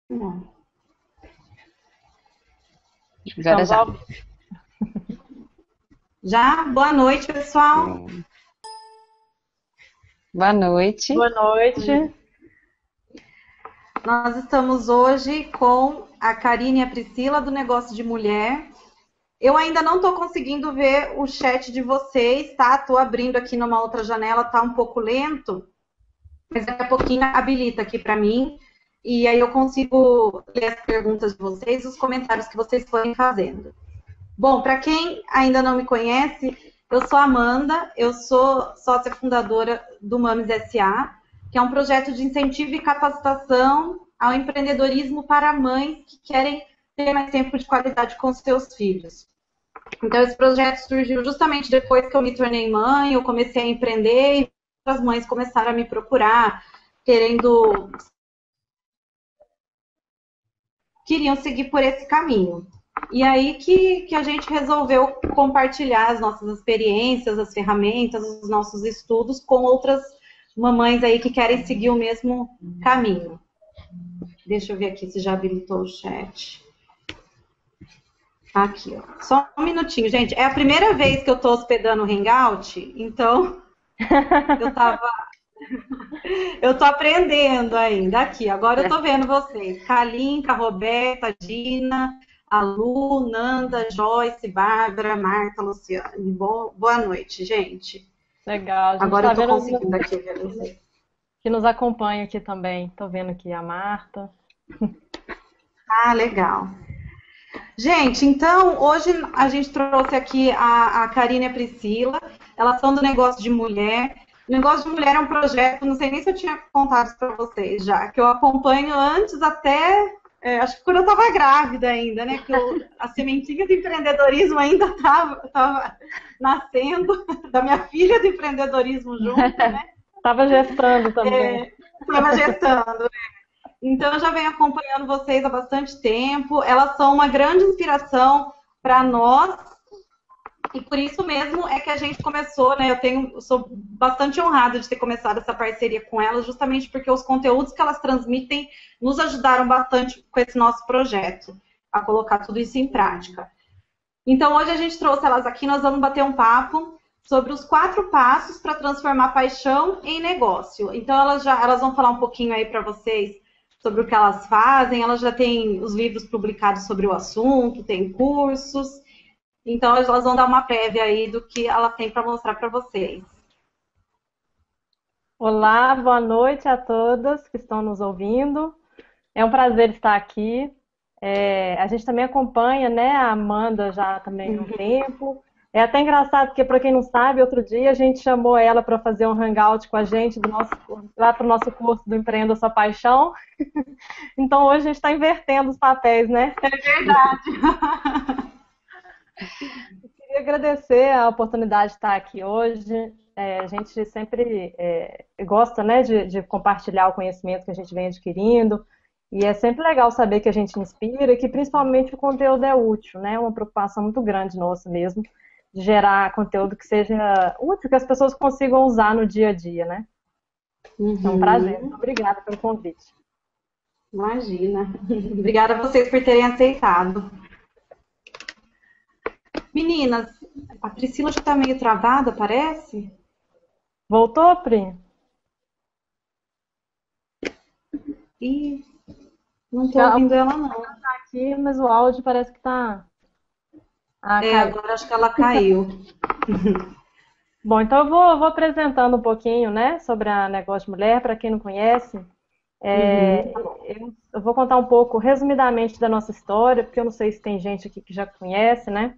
Não. Agora Estamos já. ao vivo. Já? Boa noite, pessoal. Boa noite. Boa noite. Nós estamos hoje com a Karine e a Priscila do Negócio de Mulher. Eu ainda não estou conseguindo ver o chat de vocês, tá? Estou abrindo aqui numa outra janela, tá um pouco lento, mas daqui a pouquinho habilita aqui para mim. E aí eu consigo ler as perguntas de vocês, os comentários que vocês forem fazendo. Bom, para quem ainda não me conhece, eu sou a Amanda, eu sou sócia fundadora do Mames SA, que é um projeto de incentivo e capacitação ao empreendedorismo para mães que querem ter mais tempo de qualidade com seus filhos. Então, esse projeto surgiu justamente depois que eu me tornei mãe, eu comecei a empreender e as mães começaram a me procurar, queriam seguir por esse caminho. E aí que a gente resolveu compartilhar as nossas experiências, as ferramentas, os nossos estudos com outras mamães aí que querem seguir o mesmo caminho. Deixa eu ver aqui se já habilitou o chat. Aqui, ó. Só um minutinho, gente. É a primeira vez que eu estou hospedando o Hangout, então eu tô aprendendo ainda. Aqui, agora eu tô vendo vocês. Kalinka, Roberta, Dina, a Lu, Nanda, Joyce, Bárbara, Marta, Luciane. Boa noite, gente. Legal. A gente Agora está eu tô vendo conseguindo aqui ver vocês. que nos acompanha aqui também. Estou vendo aqui a Marta. Ah, legal. Gente, então, hoje a gente trouxe aqui a Karine e a Priscila. Elas são do Negócio de Mulher. O Negócio de Mulher é um projeto, não sei nem se eu tinha contado isso para vocês já, que eu acompanho antes até, acho que quando eu estava grávida ainda, né? Que a sementinha do empreendedorismo ainda estava nascendo, da minha filha do empreendedorismo junto, né? Estava gestando também. Estava gestando. Então, eu já venho acompanhando vocês há bastante tempo. Elas são uma grande inspiração para nós. E por isso mesmo é que a gente começou, né? Eu sou bastante honrada de ter começado essa parceria com elas, justamente porque os conteúdos que elas transmitem nos ajudaram bastante com esse nosso projeto, a colocar tudo isso em prática. Então, hoje a gente trouxe elas aqui, nós vamos bater um papo sobre os 4 passos para transformar paixão em negócio. Então, elas vão falar um pouquinho aí para vocês sobre o que elas fazem, elas já têm os livros publicados sobre o assunto, tem cursos, então elas vão dar uma prévia aí do que ela tem para mostrar para vocês. Olá, boa noite a todas que estão nos ouvindo. É um prazer estar aqui. A gente também acompanha, né, a Amanda já também há um tempo. É até engraçado, porque, para quem não sabe, outro dia a gente chamou ela para fazer um hangout com a gente lá para o nosso curso do Empreenda Sua Paixão. Então, hoje a gente está invertendo os papéis, né? É verdade. Eu queria agradecer a oportunidade de estar aqui hoje. A gente sempre gosta, né, de compartilhar o conhecimento que a gente vem adquirindo. E é sempre legal saber que a gente inspira e que principalmente o conteúdo é útil, né? É uma preocupação muito grande nossa mesmo, de gerar conteúdo que seja útil, que as pessoas consigam usar no dia a dia, né? É um prazer. Muito obrigada pelo convite. Imagina. Obrigada a vocês por terem aceitado. Meninas, a Priscila já está meio travada, parece? Voltou, Pri? Ih, não estou ouvindo ela, não. Ela tá aqui, mas o áudio parece que tá... caiu. Agora acho que ela caiu. Bom, então eu vou apresentando um pouquinho, né, sobre a Negócio de Mulher, para quem não conhece. Eu vou contar um pouco, resumidamente, da nossa história, porque eu não sei se tem gente aqui que já conhece, né?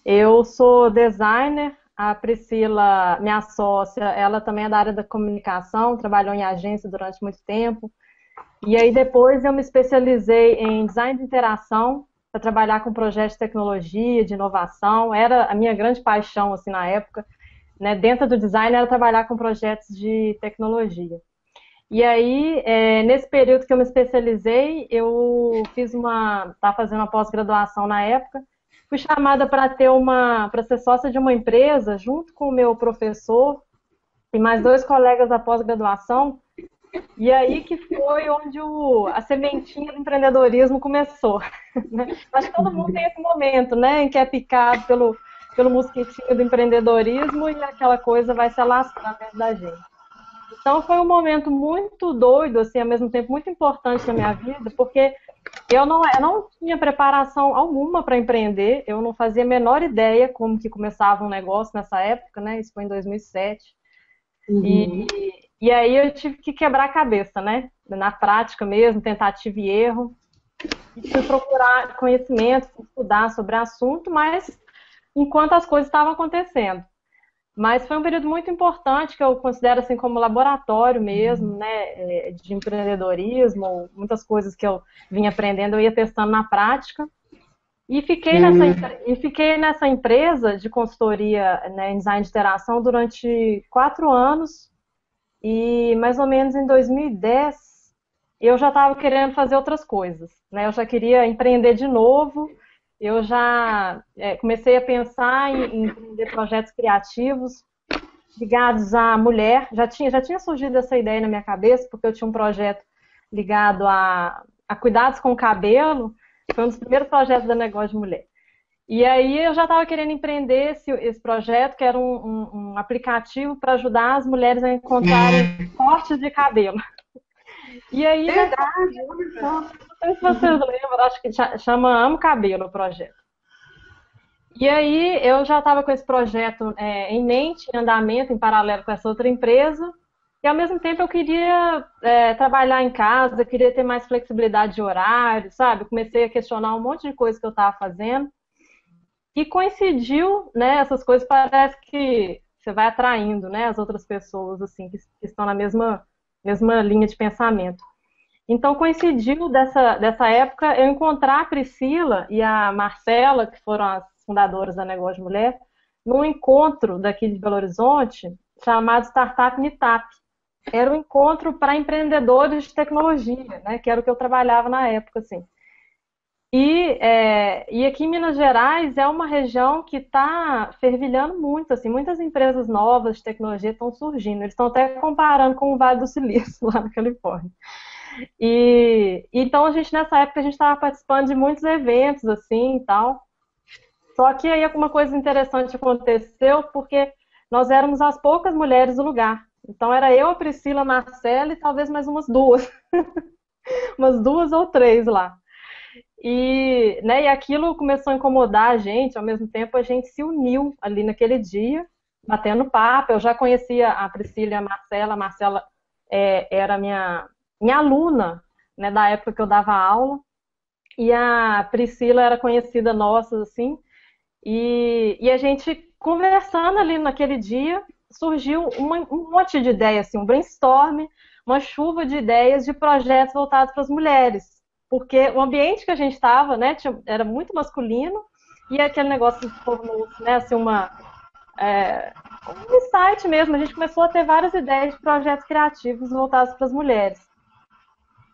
Eu sou designer, a Priscila, minha sócia, ela também é da área da comunicação, trabalhou em agência durante muito tempo. E aí depois eu me especializei em design de interação, para trabalhar com projetos de tecnologia, de inovação. Era a minha grande paixão, assim, na época, né? Dentro do design era trabalhar com projetos de tecnologia. E aí, nesse período que eu me especializei, eu estava fazendo uma pós-graduação na época, fui chamada para ser sócia de uma empresa, junto com o meu professor e mais 2 colegas da pós-graduação, E aí que foi onde a sementinha do empreendedorismo começou. Né? Acho que todo mundo tem esse momento, né, em que é picado pelo mosquitinho do empreendedorismo e aquela coisa vai se alastrando dentro da gente. Então foi um momento muito doido, assim, ao mesmo tempo muito importante na minha vida, porque eu não tinha preparação alguma para empreender, eu não fazia a menor ideia como que começava um negócio nessa época, né? Isso foi em 2007. E aí eu tive que quebrar a cabeça, né? Na prática mesmo, tentativa e erro. E fui procurar conhecimento, fui estudar sobre o assunto, mas enquanto as coisas estavam acontecendo. Mas foi um período muito importante que eu considero assim como laboratório mesmo, né, de empreendedorismo, muitas coisas que eu vinha aprendendo, eu ia testando na prática. E fiquei nessa empresa de consultoria, né, em design de interação durante 4 anos. E mais ou menos em 2010 eu já estava querendo fazer outras coisas, né? Eu já queria empreender de novo. Eu já comecei a pensar em empreender projetos criativos ligados à mulher. Já tinha surgido essa ideia na minha cabeça, porque eu tinha um projeto ligado a cuidados com o cabelo. Foi um dos primeiros projetos da Negócio de Mulher. E aí eu já estava querendo empreender esse projeto, que era um aplicativo para ajudar as mulheres a encontrarem cortes de cabelo. E aí, Verdade. não sei se vocês lembram, acho que chama Amo Cabelo o projeto. E aí eu já estava com esse projeto em mente, em andamento, em paralelo com essa outra empresa. E ao mesmo tempo eu queria trabalhar em casa, queria ter mais flexibilidade de horário, sabe? Comecei a questionar um monte de coisa que eu estava fazendo. E coincidiu, né? Essas coisas parece que você vai atraindo, né? As outras pessoas, assim, que estão na mesma linha de pensamento. Então coincidiu dessa época eu encontrar a Priscila e a Marcela, que foram as fundadoras da Negócio de Mulher, num encontro daqui de Belo Horizonte, chamado Startup Meetup. Era um encontro para empreendedores de tecnologia, né? Que era o que eu trabalhava na época, assim. E aqui em Minas Gerais é uma região que está fervilhando muito, assim, muitas empresas novas de tecnologia estão surgindo. Eles estão até comparando com o Vale do Silício, lá na Califórnia. Então nessa época a gente estava participando de muitos eventos assim e tal. Só que aí uma coisa interessante aconteceu, porque nós éramos as poucas mulheres do lugar. Então era eu, a Priscila, a Marcela e talvez mais umas duas. Umas 2 ou 3 lá. E aquilo começou a incomodar a gente, ao mesmo tempo a gente se uniu ali naquele dia, batendo papo. Eu já conhecia a Priscila e a Marcela era minha aluna, né, da época que eu dava aula, e a Priscila era conhecida nossa, assim, e a gente conversando ali naquele dia, surgiu um monte de ideias, assim, um brainstorm, uma chuva de ideias de projetos voltados para as mulheres, porque o ambiente que a gente estava, né, era muito masculino, e aquele negócio se tornou, né, assim, um insight mesmo. A gente começou a ter várias ideias de projetos criativos voltados para as mulheres.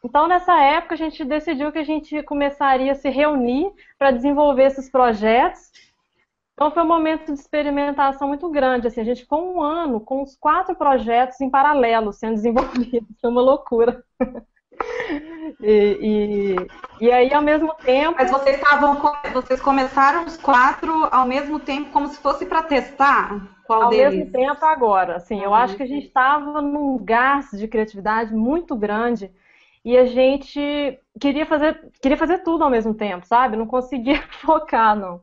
Então, nessa época, a gente decidiu que a gente começaria a se reunir para desenvolver esses projetos. Então, foi um momento de experimentação muito grande. Assim, a gente ficou 1 ano com os 4 projetos em paralelo sendo desenvolvidos. Foi uma loucura. E aí, ao mesmo tempo... Mas vocês começaram os 4 ao mesmo tempo, como se fosse para testar? Qual deles? Ao mesmo tempo agora. Assim, eu acho que a gente estava num gás de criatividade muito grande e a gente queria fazer tudo ao mesmo tempo, sabe? Não conseguia focar, não.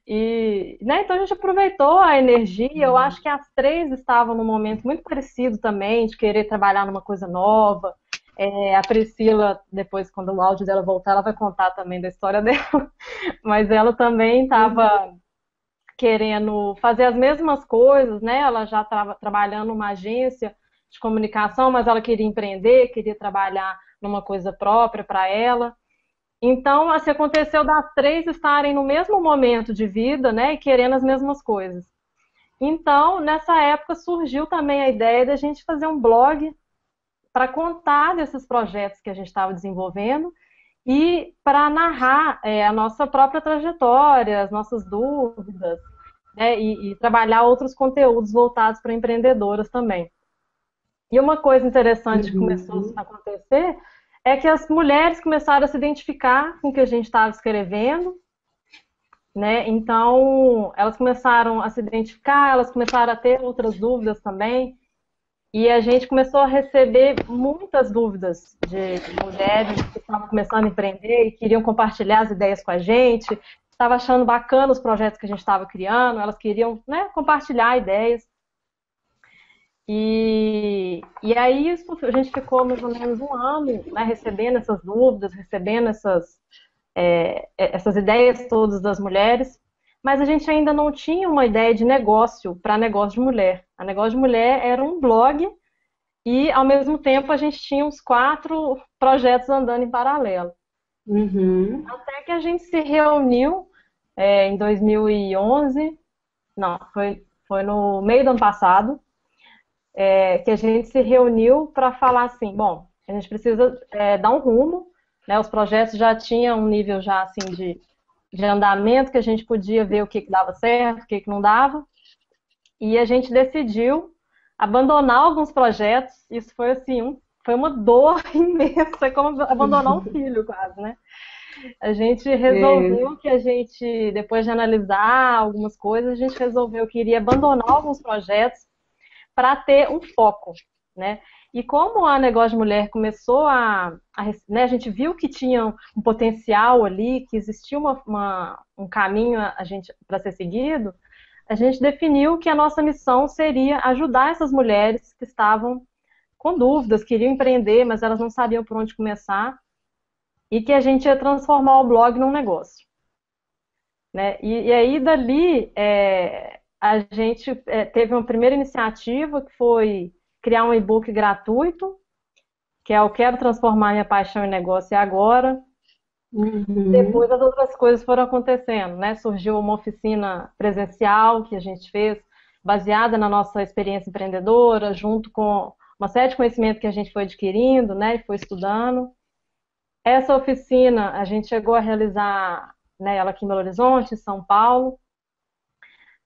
Então a gente aproveitou a energia. Eu acho que as 3 estavam num momento muito parecido também, de querer trabalhar numa coisa nova. A Priscila, depois, quando o áudio dela voltar, ela vai contar também da história dela. Mas ela também estava querendo fazer as mesmas coisas, né? Ela já estava trabalhando numa agência de comunicação, mas ela queria empreender, queria trabalhar numa coisa própria para ela. Então, assim, aconteceu das 3 estarem no mesmo momento de vida, né? E querendo as mesmas coisas. Então, nessa época, surgiu também a ideia da gente fazer um blog para contar desses projetos que a gente estava desenvolvendo e para narrar a nossa própria trajetória, as nossas dúvidas, né, e trabalhar outros conteúdos voltados para empreendedoras também. E uma coisa interessante que começou Uhum. a acontecer é que as mulheres começaram a se identificar com o que a gente estava escrevendo, né? Então, elas começaram a se identificar, elas começaram a ter outras dúvidas também, e a gente começou a receber muitas dúvidas de mulheres que estavam começando a empreender e queriam compartilhar as ideias com a gente, estavam achando bacana os projetos que a gente estava criando, elas queriam, né, compartilhar ideias. E aí a gente ficou mais ou menos um ano, né, recebendo essas dúvidas, recebendo essas ideias todas das mulheres, mas a gente ainda não tinha uma ideia de negócio para negócio de mulher. A negócio de mulher era um blog e, ao mesmo tempo, a gente tinha uns 4 projetos andando em paralelo. Uhum. Até que a gente se reuniu em 2011, não, foi no meio do ano passado, que a gente se reuniu para falar assim, bom, a gente precisa dar um rumo, né? Os projetos já tinham um nível já assim de andamento que a gente podia ver o que dava certo, o que não dava, e a gente decidiu abandonar alguns projetos. Isso foi assim, foi uma dor imensa, como abandonar um filho quase, né? A gente É. resolveu que a gente, depois de analisar algumas coisas, a gente resolveu que iria abandonar alguns projetos para ter um foco, né? E como a Negócio de Mulher começou né, a gente viu que tinha um potencial ali, que existia um caminho para ser seguido, a gente definiu que a nossa missão seria ajudar essas mulheres que estavam com dúvidas, queriam empreender, mas elas não sabiam por onde começar, e que a gente ia transformar o blog num negócio, né? E aí dali a gente teve uma primeira iniciativa que foi criar um e-book gratuito, que é o Quero Transformar Minha Paixão em Negócio Agora. Uhum. Depois as outras coisas foram acontecendo, né? Surgiu uma oficina presencial que a gente fez, baseada na nossa experiência empreendedora, junto com uma série de conhecimento que a gente foi adquirindo, né? E foi estudando. Essa oficina a gente chegou a realizar, né, ela aqui em Belo Horizonte, em São Paulo.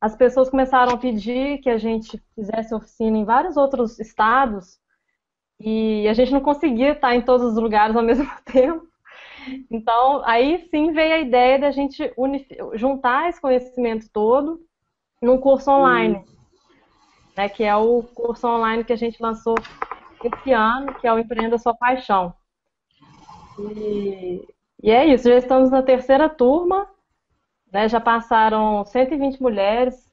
As pessoas começaram a pedir que a gente fizesse oficina em vários outros estados e a gente não conseguia estar em todos os lugares ao mesmo tempo. Então, aí sim veio a ideia da gente juntar esse conhecimento todo num curso online, né, que é o curso online que a gente lançou esse ano, que é o Empreenda Sua Paixão. E é isso, já estamos na terceira turma, né, já passaram 120 mulheres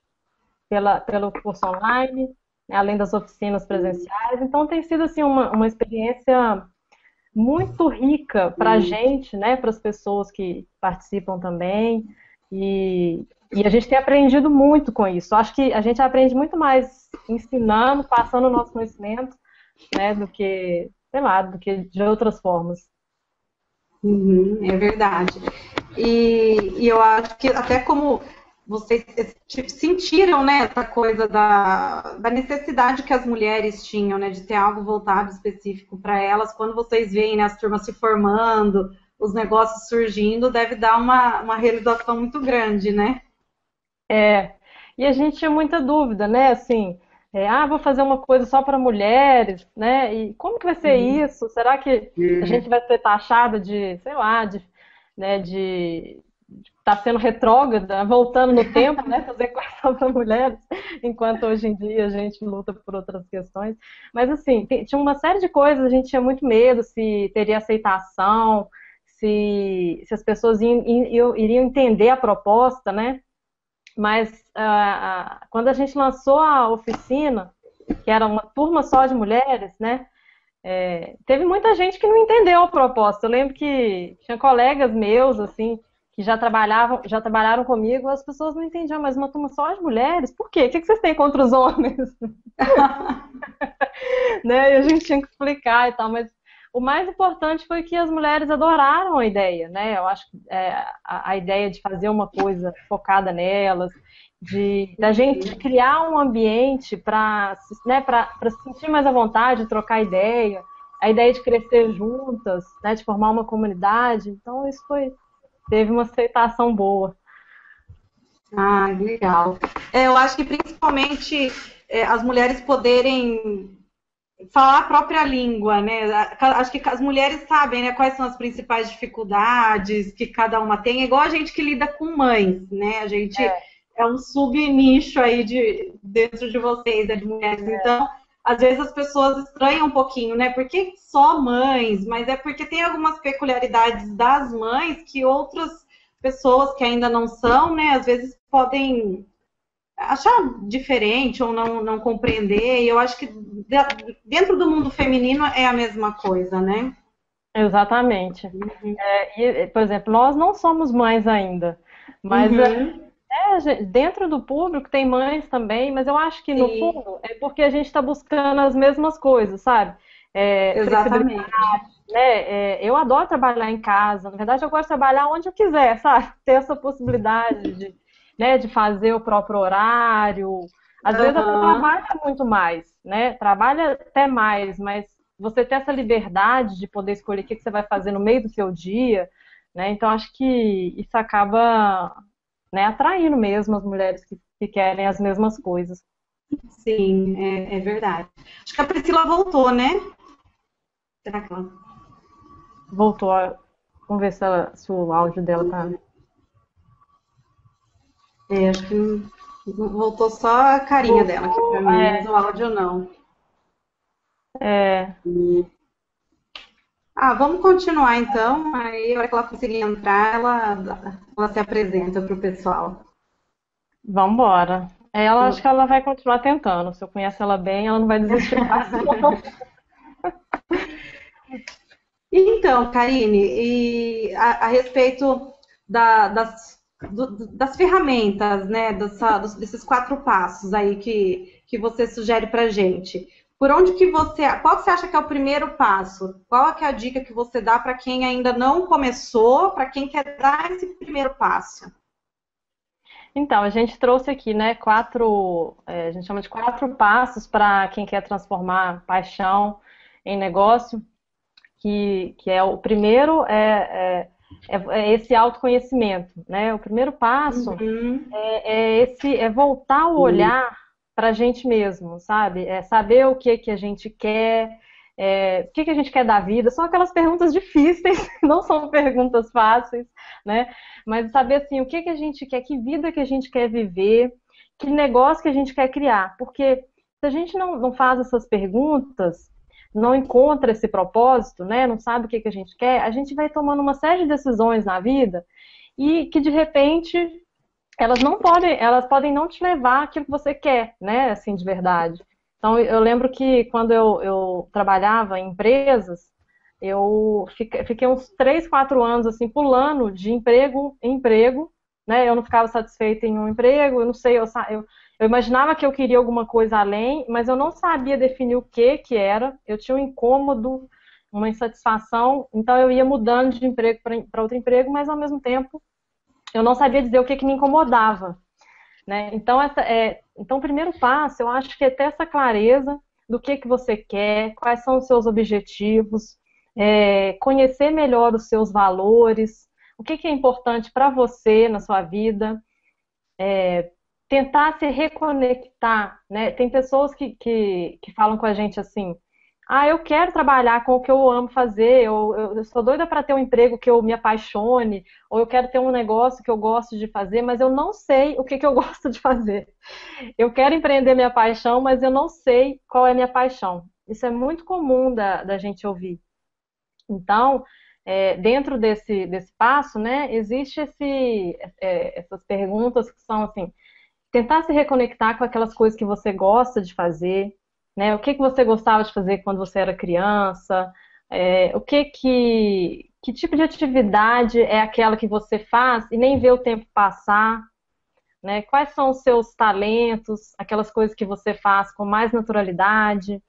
pelo curso online, né, além das oficinas presenciais. Então tem sido assim, uma experiência muito rica para a gente, né, para as pessoas que participam também. E a gente tem aprendido muito com isso. Acho que a gente aprende muito mais ensinando, passando o nosso conhecimento, né, do que, sei lá, do que de outras formas. Uhum, é verdade. E eu acho que até como vocês tipo, sentiram, né, essa coisa da necessidade que as mulheres tinham, né, de ter algo voltado específico para elas, quando vocês veem, né, as turmas se formando, os negócios surgindo, deve dar uma realização muito grande, né? E a gente tinha muita dúvida, né? Assim, vou fazer uma coisa só para mulheres, né? E como que vai ser Uhum. isso? Será que a gente vai ser taxada de, sei lá, de estar sendo retrógrada, voltando no tempo, né? Fazer coisa só para mulheres, enquanto hoje em dia a gente luta por outras questões. Mas assim, tinha uma série de coisas, a gente tinha muito medo se teria aceitação, se as pessoas iriam entender a proposta, né? Mas quando a gente lançou a oficina, que era uma turma só de mulheres, né? Teve muita gente que não entendeu a proposta. Eu lembro que tinha colegas meus, assim, que já trabalharam comigo, as pessoas não entendiam, mas uma turma só de mulheres? Por quê? O que vocês têm contra os homens? Né? E a gente tinha que explicar e tal, mas o mais importante foi que as mulheres adoraram a ideia, né? Eu acho que a ideia de fazer uma coisa focada nelas, da gente criar um ambiente para, né, para se sentir mais à vontade, de trocar ideia, a ideia de crescer juntas, né, de formar uma comunidade. Então isso teve uma aceitação boa. Ah, legal. Eu acho que principalmente as mulheres poderem falar a própria língua, né? Acho que as mulheres sabem, né, quais são as principais dificuldades que cada uma tem. É igual a gente que lida com mães, né? A gente é um subnicho aí dentro de vocês, né, de mulheres. Então, às vezes as pessoas estranham um pouquinho, né? Por que só mães? Mas é porque tem algumas peculiaridades das mães que outras pessoas que ainda não são, né, às vezes podem achar diferente ou não compreender. E eu acho que dentro do mundo feminino é a mesma coisa, né? Exatamente. Por exemplo, nós não somos mães ainda, mas dentro do público tem mães também, mas eu acho que no fundo é porque a gente está buscando as mesmas coisas, sabe? Exatamente. Né? Eu adoro trabalhar em casa, na verdade eu gosto de trabalhar onde eu quiser, sabe? Ter essa possibilidade de fazer o próprio horário. Às vezes até trabalha muito mais, né? Trabalha até mais, mas você ter essa liberdade de poder escolher o que você vai fazer no meio do seu dia, né? Então acho que isso acaba, né, atraindo mesmo as mulheres que querem as mesmas coisas. Sim, é verdade. Acho que a Priscila voltou, né? Será que ela voltou? Vamos ver se o áudio dela tá... acho que voltou só a carinha dela aqui pra mim, mas o áudio não. Vamos continuar então. Aí, a hora que ela conseguir entrar, ela se apresenta pro pessoal. Vamos embora. Ela acho que ela vai continuar tentando. Se eu conheço ela bem, ela não vai desistir fácil, não. Então, Karine, e a respeito das ferramentas, né, desses 4 passos aí que você sugere pra gente. Qual que você acha que é o primeiro passo? Qual é que é a dica que você dá para quem ainda não começou, para quem quer dar esse primeiro passo? Então, a gente trouxe aqui, né, a gente chama de 4 passos para quem quer transformar paixão em negócio, que é o primeiro é esse autoconhecimento, né? O primeiro passo é voltar o olhar para a gente mesmo, sabe? É saber o que a gente quer, o que a gente quer da vida. São aquelas perguntas difíceis, não são perguntas fáceis, né? Mas saber assim, o que a gente quer, que vida que a gente quer viver, que negócio que a gente quer criar. Porque se a gente não faz essas perguntas, não encontra esse propósito, né? Não sabe o que a gente quer, a gente vai tomando uma série de decisões na vida e que de repente elas podem não te levar àquilo que você quer, né? Assim, de verdade. Então, eu lembro que quando eu trabalhava em empresas, eu fiquei uns 3, 4 anos assim, pulando de emprego em emprego, né? Eu não ficava satisfeita em um emprego, eu não sei, eu imaginava que eu queria alguma coisa além, mas eu não sabia definir o que era, eu tinha um incômodo, uma insatisfação, então eu ia mudando de emprego para outro emprego, mas ao mesmo tempo eu não sabia dizer o que me incomodava, né? Então, o primeiro passo, eu acho que é ter essa clareza do que você quer, quais são os seus objetivos, conhecer melhor os seus valores, o que é importante para você na sua vida, tentar se reconectar, né? Tem pessoas que falam com a gente assim, eu quero trabalhar com o que eu amo fazer, eu sou doida para ter um emprego que eu me apaixone, ou eu quero ter um negócio que eu gosto de fazer, mas eu não sei o que eu gosto de fazer. Eu quero empreender minha paixão, mas eu não sei qual é a minha paixão. Isso é muito comum da gente ouvir. Então, dentro desse passo, né, existe essas perguntas que são assim, tentar se reconectar com aquelas coisas que você gosta de fazer, né? O que você gostava de fazer quando você era criança, que tipo de atividade é aquela que você faz e nem vê o tempo passar, né? Quais são os seus talentos, aquelas coisas que você faz com mais naturalidade.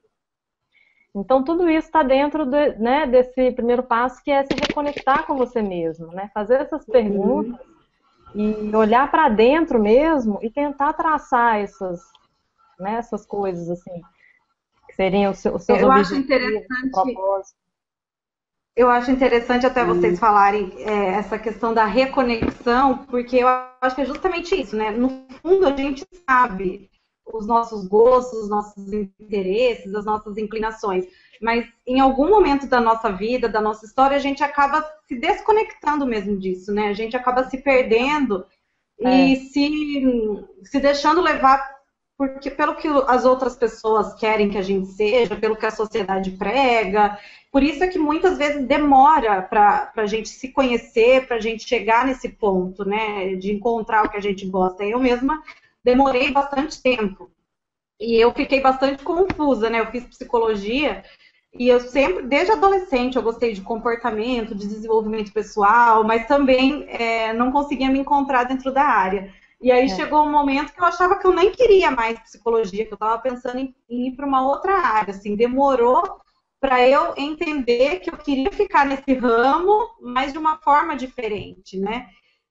Então, tudo isso está dentro né, desse primeiro passo, que é se reconectar com você mesmo, né? Fazer essas perguntas e olhar para dentro mesmo e tentar traçar essas coisas, assim, que seriam os seus objetivos, propósitos. Eu acho interessante até vocês falarem essa questão da reconexão, porque eu acho que é justamente isso, né? No fundo, a gente sabe os nossos gostos, os nossos interesses, as nossas inclinações. Mas em algum momento da nossa vida, da nossa história, a gente acaba se desconectando mesmo disso, né? A gente acaba se perdendo e se deixando levar pelo que as outras pessoas querem que a gente seja, pelo que a sociedade prega. Por isso é que muitas vezes demora para a gente se conhecer, para a gente chegar nesse ponto, né? De encontrar o que a gente gosta. Eu mesma demorei bastante tempo. E eu fiquei bastante confusa, né? Eu fiz psicologia e eu sempre, desde adolescente, eu gostei de comportamento, de desenvolvimento pessoal, mas também não conseguia me encontrar dentro da área. E aí chegou um momento que eu achava que eu nem queria mais psicologia, que eu estava pensando em ir para uma outra área, assim, demorou para eu entender que eu queria ficar nesse ramo, mas de uma forma diferente, né?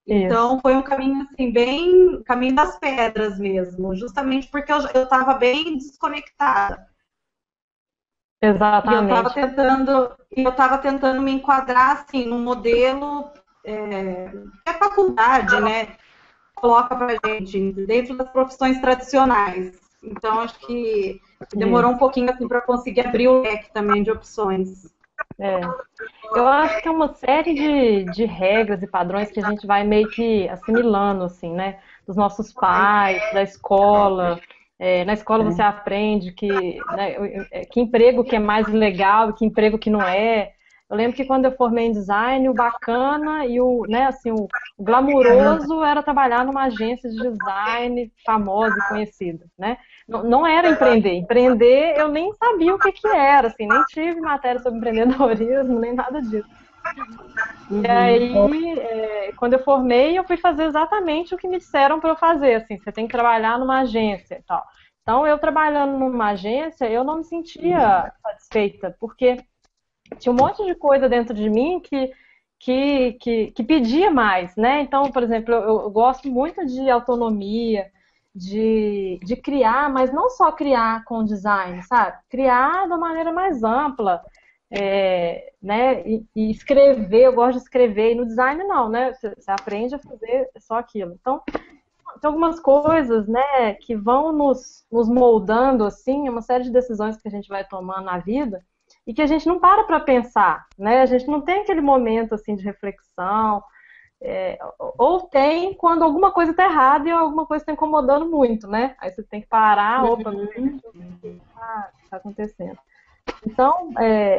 Então, foi um caminho, assim, bem caminho das pedras mesmo, justamente porque eu estava bem desconectada. Exatamente. E eu estava tentando me enquadrar, assim, num modelo que a faculdade, né, coloca pra gente, dentro das profissões tradicionais. Então, acho que demorou um pouquinho, assim, para conseguir abrir o leque também de opções. Eu acho que é uma série de regras e padrões que a gente vai meio que assimilando, assim, né? Dos nossos pais, da escola. Na escola você aprende que emprego que é mais legal e que emprego que não é. Eu lembro que quando eu formei em design, o bacana e o glamuroso era trabalhar numa agência de design famosa e conhecida, né? Não era empreender. Empreender eu nem sabia o que era, assim, nem tive matéria sobre empreendedorismo, nem nada disso. E aí, quando eu formei, eu fui fazer exatamente o que me disseram para eu fazer, assim, você tem que trabalhar numa agência e tal. Então, eu trabalhando numa agência, eu não me sentia satisfeita, porque tinha um monte de coisa dentro de mim que pedia mais, né? Então, por exemplo, eu gosto muito de autonomia, de criar, mas não só criar com design, sabe? Criar de uma maneira mais ampla, né? E escrever, eu gosto de escrever, e no design não, né? Você aprende a fazer só aquilo. Então, tem algumas coisas, né, que vão nos moldando, assim, uma série de decisões que a gente vai tomando na vida, e que a gente não para pensar, né? A gente não tem aquele momento assim de reflexão, ou tem quando alguma coisa está errada e alguma coisa está incomodando muito, né? Aí você tem que parar, opa, o que está acontecendo? Então,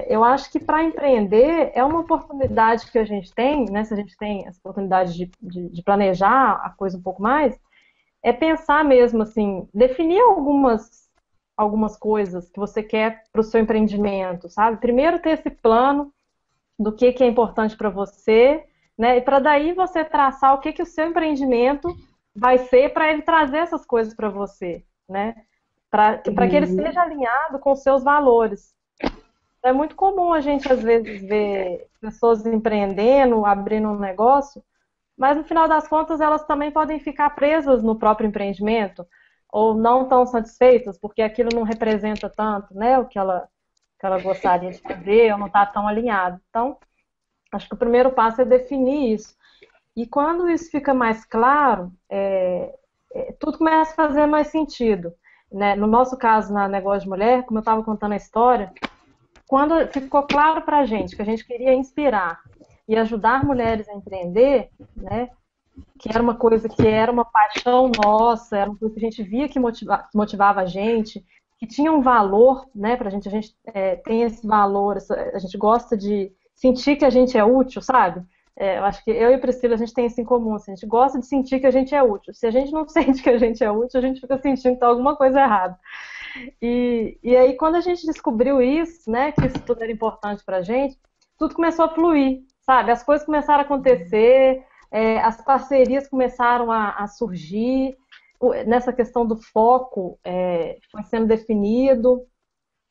eu acho que para empreender é uma oportunidade que a gente tem, né? Se a gente tem essa oportunidade de planejar a coisa um pouco mais, é pensar mesmo assim, definir algumas coisas que você quer para o seu empreendimento, sabe? Primeiro ter esse plano do que é importante para você, né? E para daí você traçar o que o seu empreendimento vai ser para ele trazer essas coisas para você, né? Para que ele seja alinhado com os seus valores. É muito comum a gente, às vezes, ver pessoas empreendendo, abrindo um negócio, mas no final das contas elas também podem ficar presas no próprio empreendimento, ou não tão satisfeitas, porque aquilo não representa tanto, né, o que ela gostaria de fazer, ou não está tão alinhado. Então, acho que o primeiro passo é definir isso. E quando isso fica mais claro, tudo começa a fazer mais sentido, né? No nosso caso, na Negócio de Mulher, como eu estava contando a história, quando ficou claro para a gente que a gente queria inspirar e ajudar mulheres a empreender, né, que era uma coisa que era uma paixão nossa, era uma coisa que a gente via que motivava a gente, que tinha um valor, né, pra gente, tem esse valor, a gente gosta de sentir que a gente é útil, sabe? Eu acho que eu e a Priscila, a gente tem isso em comum, assim, a gente gosta de sentir que a gente é útil. Se a gente não sente que a gente é útil, a gente fica sentindo que tá alguma coisa errada. E aí, quando a gente descobriu isso, né, que isso tudo era importante pra gente, tudo começou a fluir, sabe? As coisas começaram a acontecer, as parcerias começaram a surgir, nessa questão do foco foi sendo definido,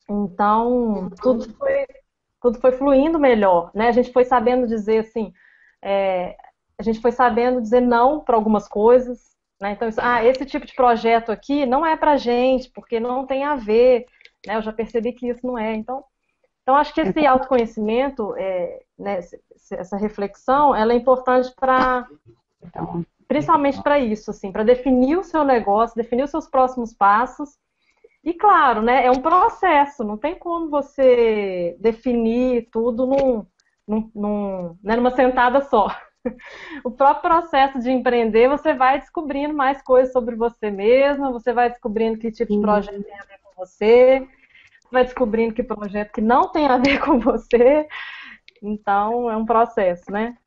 então tudo foi fluindo melhor, né? A gente foi sabendo dizer assim, a gente foi sabendo dizer não para algumas coisas, né? Então, esse tipo de projeto aqui não é pra gente, porque não tem a ver, né? Eu já percebi que isso não é. Então acho que esse autoconhecimento, né, essa reflexão, ela é importante para, principalmente para isso, assim, para definir o seu negócio, definir os seus próximos passos. E claro, né, é um processo, não tem como você definir tudo né, numa sentada só. O próprio processo de empreender, você vai descobrindo mais coisas sobre você mesma, você vai descobrindo que tipo de projeto tem a ver com você, vai descobrindo que projeto que não tem a ver com você. Então, é um processo, né?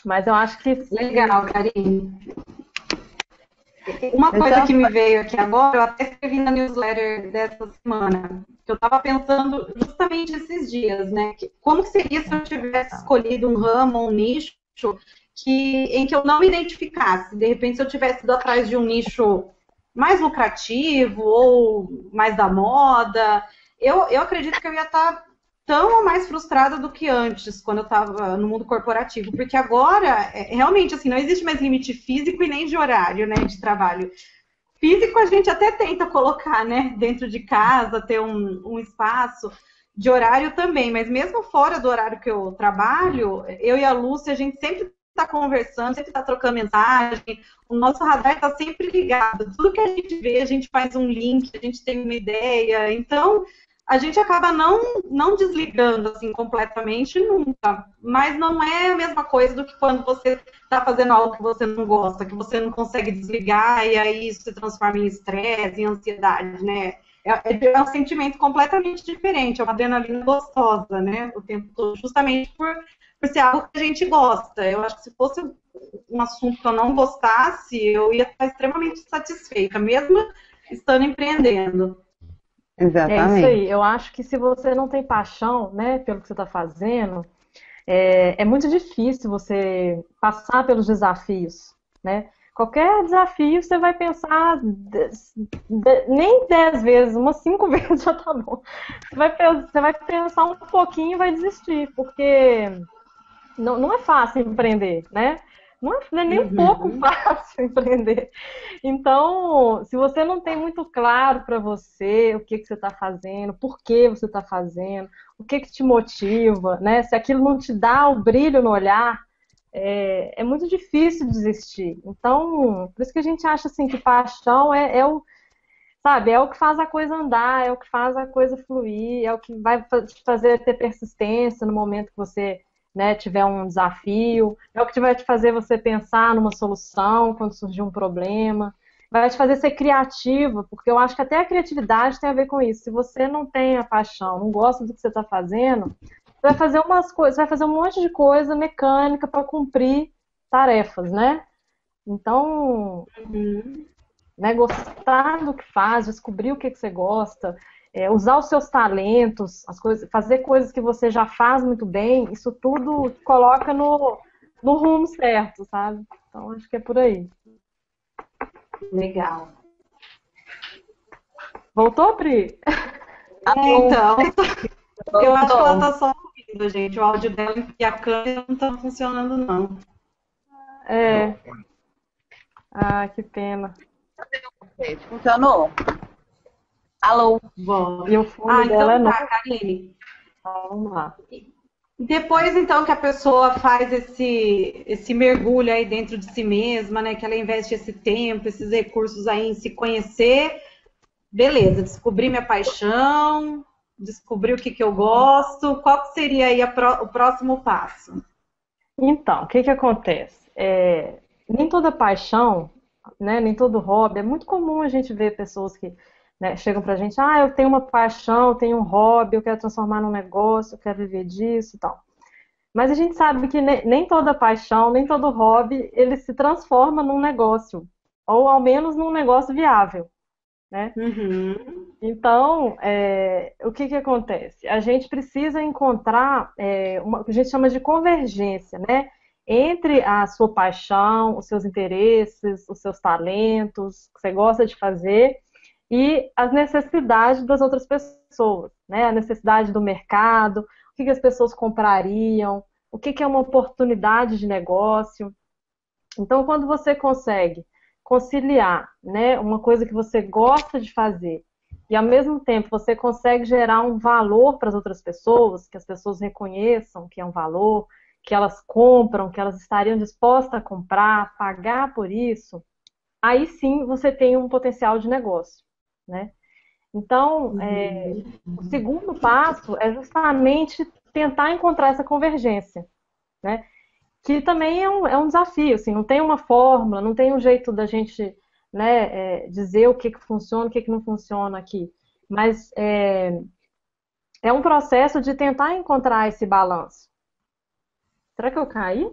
Mas eu acho que... Legal, Karine. Uma coisa que me veio aqui agora, eu até escrevi na newsletter dessa semana, que eu estava pensando justamente esses dias, né? Como que seria se eu tivesse escolhido um ramo, um nicho, em que eu não me identificasse? De repente, se eu tivesse ido atrás de um nicho mais lucrativo ou mais da moda, eu acredito que eu ia estar tão ou mais frustrada do que antes, quando eu estava no mundo corporativo, porque agora, realmente, assim, não existe mais limite físico e nem de horário, né, de trabalho. Físico a gente até tenta colocar, né, dentro de casa, ter um espaço, de horário também, mas mesmo fora do horário que eu trabalho, eu e a Lúcia, a gente sempre está conversando, sempre está trocando mensagem, o nosso radar está sempre ligado, tudo que a gente vê, a gente faz um link, a gente tem uma ideia, então a gente acaba não desligando assim completamente nunca, mas não é a mesma coisa do que quando você está fazendo algo que você não gosta, que você não consegue desligar e aí isso se transforma em estresse, em ansiedade, né? É um sentimento completamente diferente, é uma adrenalina gostosa, né? O tempo todo, justamente por ser algo que a gente gosta. Eu acho que se fosse um assunto que eu não gostasse, eu ia estar extremamente satisfeita, mesmo estando empreendendo. Exatamente. É isso aí. Eu acho que se você não tem paixão, né, pelo que você está fazendo, é muito difícil você passar pelos desafios, né? Qualquer desafio você vai pensar nem 10 vezes, umas 5 vezes já tá bom. Você vai pensar um pouquinho e vai desistir, porque não é fácil empreender, né? Não é nem um pouco fácil empreender. Então, se você não tem muito claro para você o que você está fazendo, por que você está fazendo, o que te motiva, né? Se aquilo não te dá o brilho no olhar, é muito difícil desistir. Então, por isso que a gente acha assim que paixão sabe, é o que faz a coisa andar, é o que faz a coisa fluir, é o que vai te fazer ter persistência no momento que você, né, tiver um desafio, é o que vai te fazer você pensar numa solução quando surgir um problema, vai te fazer ser criativa, porque eu acho que até a criatividade tem a ver com isso. Se você não tem a paixão, não gosta do que você está fazendo, você vai fazer umas coisas, vai fazer um monte de coisa mecânica para cumprir tarefas, né? Então, né, gostar do que faz, descobrir o que você gosta, usar os seus talentos, as coisas, fazer coisas que você já faz muito bem, isso tudo coloca no rumo certo, sabe? Então, acho que é por aí. Legal. Voltou, Pri? Então, eu acho que ela está só ouvindo, gente. O áudio dela e a câmera não estão funcionando, não. Ah, que pena. Funcionou? Alô? Bom. E o fundo dela então tá, Karine. Vamos lá. Depois, então, que a pessoa faz esse mergulho aí dentro de si mesma, né? Que ela investe esse tempo, esses recursos aí em se conhecer, beleza, descobri minha paixão, descobri o que eu gosto, qual que seria aí o próximo passo? Então, o que acontece? Nem toda paixão, né, nem todo hobby, é muito comum a gente ver pessoas que, né, chegam pra gente, eu tenho uma paixão, eu tenho um hobby, eu quero transformar num negócio, eu quero viver disso e tal. Mas a gente sabe que nem toda paixão, nem todo hobby, ele se transforma num negócio, ou ao menos num negócio viável, né? Então, o que acontece? A gente precisa encontrar o que a gente chama de convergência, né? Entre a sua paixão, os seus interesses, os seus talentos, o que você gosta de fazer, e as necessidades das outras pessoas, né? A necessidade do mercado, o que as pessoas comprariam, o que é uma oportunidade de negócio. Então, quando você consegue conciliar, né, uma coisa que você gosta de fazer e, ao mesmo tempo, você consegue gerar um valor para as outras pessoas, que as pessoas reconheçam que é um valor, que elas compram, que elas estariam dispostas a comprar, pagar por isso, aí sim você tem um potencial de negócio, né? Então, o segundo passo é justamente tentar encontrar essa convergência, né? Que também é um desafio, assim, não tem uma fórmula, não tem um jeito da gente, né, dizer o que que funciona, o que que não funciona aqui. Mas é um processo de tentar encontrar esse balanço. Será que eu caí?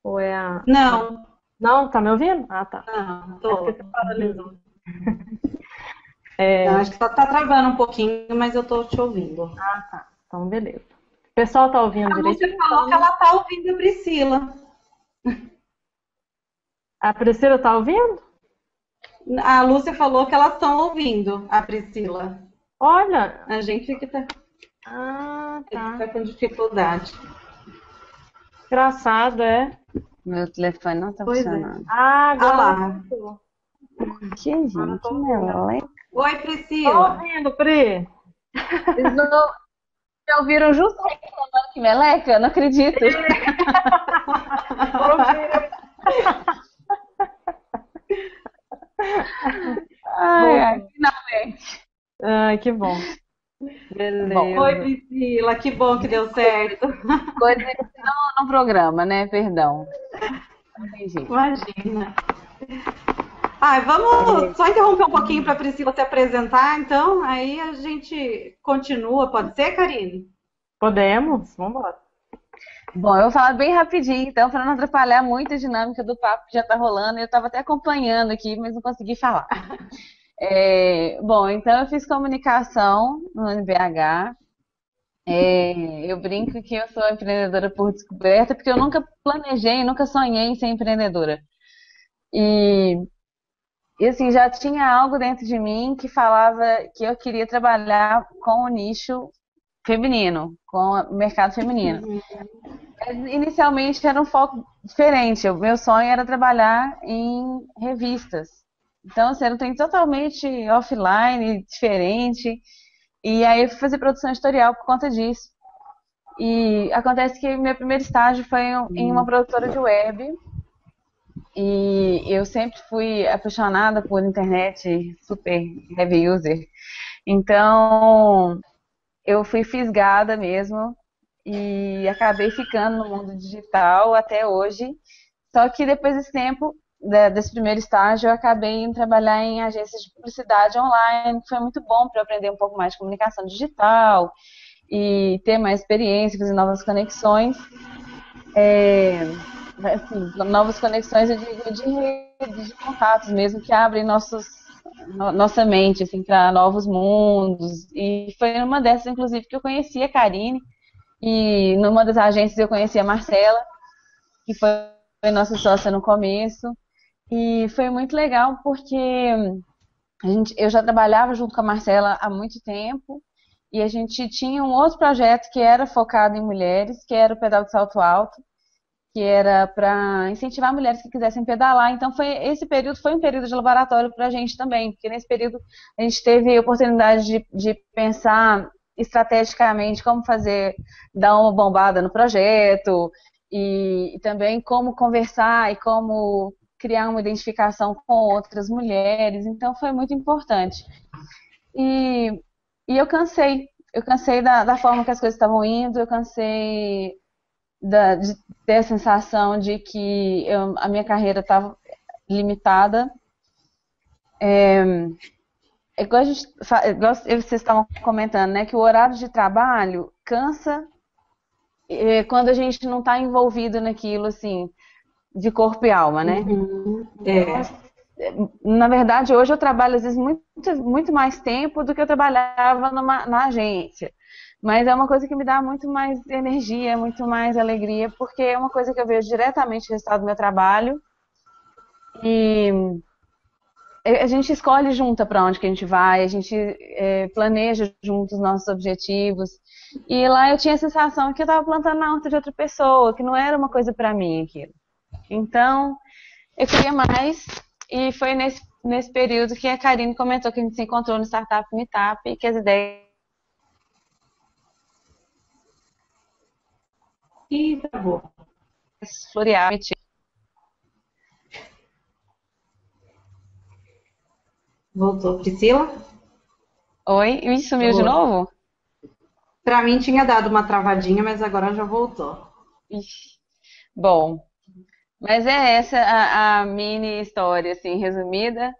Ou é a... Não, Não, tá me ouvindo? Ah, tá. não, É porque tô. você paralisou. Não, acho que tá travando um pouquinho, mas eu tô te ouvindo. Ah, tá. Então, beleza. O pessoal tá ouvindo A Lúcia direitinho? falou que ela tá ouvindo a Priscila. A Priscila tá ouvindo? A Lúcia falou que elas estão ouvindo a Priscila. Olha! A gente que tá, Ah, tá. tá com dificuldade. Engraçado, é? Meu telefone não tá Pois é. funcionando. Ah, Ah agora lá. voltou. Que gente, tô que ouvindo. meleca. Oi, Tô Priscila. ouvindo, Pri. Vocês não me ouviram justo reclamando que meleca? Não acredito. Ai, ai, finalmente. Ai, que bom. Bom, Oi, Beleza. Priscila. Que bom que deu certo. coisa que não programa, né? Perdão. Não tem jeito. Imagina. Ai, vamos só interromper um pouquinho para a Priscila se apresentar, então. Aí a gente continua. Pode ser, Karine? Podemos? Vamos embora. Bom, eu vou falar bem rapidinho, então, para não atrapalhar muito a dinâmica do papo que já está rolando. Eu estava até acompanhando aqui, mas não consegui falar. Bom, então eu fiz comunicação no NBH. Eu brinco que eu sou empreendedora por descoberta, porque eu nunca planejei, nunca sonhei em ser empreendedora. E assim, já tinha algo dentro de mim que falava que eu queria trabalhar com o nicho feminino, com o mercado feminino. Inicialmente era um foco diferente. O meu sonho era trabalhar em revistas. Então, assim, era um trem totalmente offline, diferente. E aí eu fui fazer produção editorial por conta disso. E acontece que meu primeiro estágio foi em uma produtora de web. E eu sempre fui apaixonada por internet, super heavy user. Então, eu fui fisgada mesmo e acabei ficando no mundo digital até hoje. Só que depois desse tempo, desse primeiro estágio, eu acabei indo trabalhar em agências de publicidade online, que foi muito bom para eu aprender um pouco mais de comunicação digital e ter mais experiência, fazer novas conexões. Assim, novas conexões, eu digo, de redes, de contatos mesmo, que abrem nossa mente assim, para novos mundos. E foi numa dessas, inclusive, que eu conheci a Karine. E numa das agências eu conheci a Marcela, que foi nossa sócia no começo. E foi muito legal porque eu já trabalhava junto com a Marcela há muito tempo. E a gente tinha um outro projeto que era focado em mulheres, que era o Pedal de Salto Alto, que era para incentivar mulheres que quisessem pedalar. Então, esse período foi um período de laboratório para a gente também, porque nesse período a gente teve a oportunidade de pensar estrategicamente como dar uma bombada no projeto, e também como conversar e como criar uma identificação com outras mulheres. Então, foi muito importante. E eu cansei da forma que as coisas estavam indo, eu cansei de ter a sensação de que a minha carreira estava limitada. Igual vocês estavam comentando, né, que o horário de trabalho cansa quando a gente não está envolvido naquilo, assim, de corpo e alma, né? Na verdade, hoje eu trabalho, às vezes, muito, muito mais tempo do que eu trabalhava na agência. Mas é uma coisa que me dá muito mais energia, muito mais alegria, porque é uma coisa que eu vejo diretamente o resultado do meu trabalho. E a gente escolhe junto para onde que a gente vai, a gente planeja juntos os nossos objetivos. E lá eu tinha a sensação que eu estava plantando na horta de outra pessoa, que não era uma coisa para mim aquilo. Então, eu queria mais, e foi nesse período que a Karine comentou que a gente se encontrou no Startup Meetup e que as ideias... Ih, travou. Florear. Voltou. Priscila? Oi, e sumiu de Oi. novo? Pra mim tinha dado uma travadinha, mas agora já voltou. Ixi. Bom, mas é essa a mini história, assim, resumida.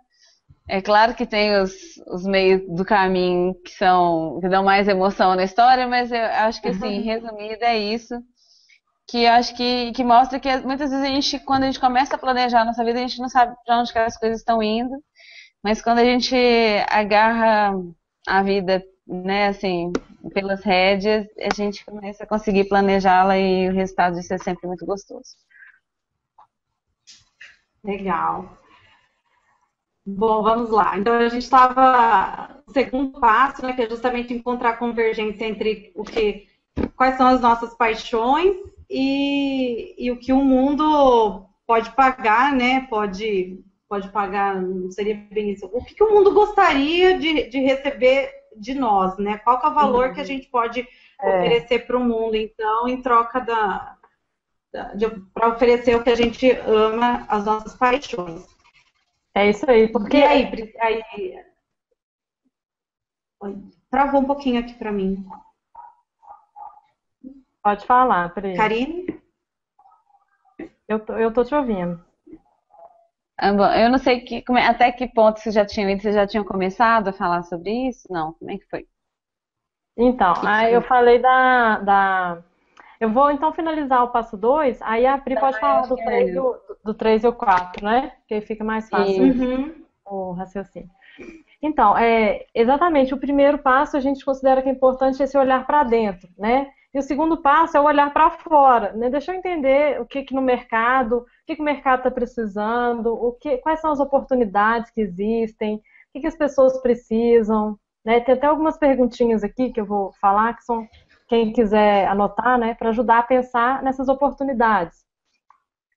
É claro que tem os meios do caminho que dão mais emoção na história, mas eu acho que, assim, resumida é isso. Que eu acho que mostra que muitas vezes quando a gente começa a planejar a nossa vida, a gente não sabe para onde que as coisas estão indo. Mas quando a gente agarra a vida, né, assim, pelas rédeas, a gente começa a conseguir planejá-la e o resultado disso é sempre muito gostoso. Legal. Bom, vamos lá. Então a gente estava no segundo passo, né, que é justamente encontrar a convergência entre quais são as nossas paixões e o que o mundo pode pagar, né? Pode pagar, não seria bem isso. O que o mundo gostaria de receber de nós, né? Qual que é o valor que a gente pode oferecer para o mundo, então, em troca para oferecer o que a gente ama, as nossas paixões. É isso aí, porque E aí, travou um pouquinho aqui para mim. pode falar, Pri. Karine? Eu tô te ouvindo. Bom, eu não sei até que ponto vocês já tinham ido, vocês já tinham começado a falar sobre isso? Não, como é que foi? Então, aí eu falei Eu vou então finalizar o passo 2, aí a Pri pode Eu falar acho do que 3 é. do 3 e o 4, né? Que aí fica mais fácil Uhum. o raciocínio. Então, exatamente, o primeiro passo a gente considera que é importante esse olhar para dentro, né? E o segundo passo é o olhar para fora, né? Deixa eu entender o que no mercado, o que o mercado está precisando, quais são as oportunidades que existem, o que as pessoas precisam, né? Tem até algumas perguntinhas aqui que eu vou falar, que são, quem quiser anotar, né, para ajudar a pensar nessas oportunidades.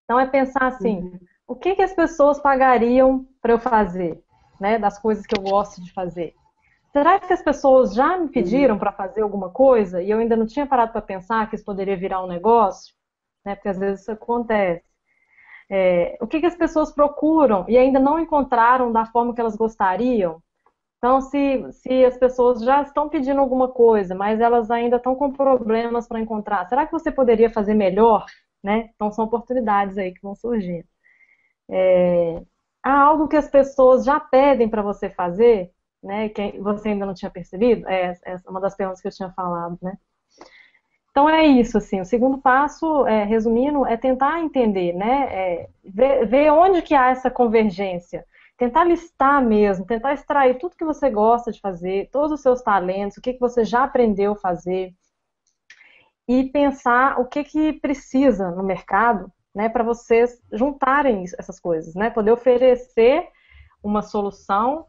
Então, é pensar assim, o que as pessoas pagariam para eu fazer, né, das coisas que eu gosto de fazer? Será que as pessoas já me pediram para fazer alguma coisa e eu ainda não tinha parado para pensar que isso poderia virar um negócio? Né, porque às vezes isso acontece. O que as pessoas procuram e ainda não encontraram da forma que elas gostariam? Então, se as pessoas já estão pedindo alguma coisa, mas elas ainda estão com problemas para encontrar, será que você poderia fazer melhor? Né? Então, são oportunidades aí que vão surgir. Há algo que as pessoas já pedem para você fazer, né, que você ainda não tinha percebido? Essa é uma das perguntas que eu tinha falado, né? Então é isso, assim, o segundo passo, resumindo, é tentar entender, né, ver onde que há essa convergência, tentar listar mesmo, tentar extrair tudo que você gosta de fazer, todos os seus talentos, o que você já aprendeu a fazer, e pensar o que precisa no mercado, né, para vocês juntarem essas coisas, né, poder oferecer uma solução,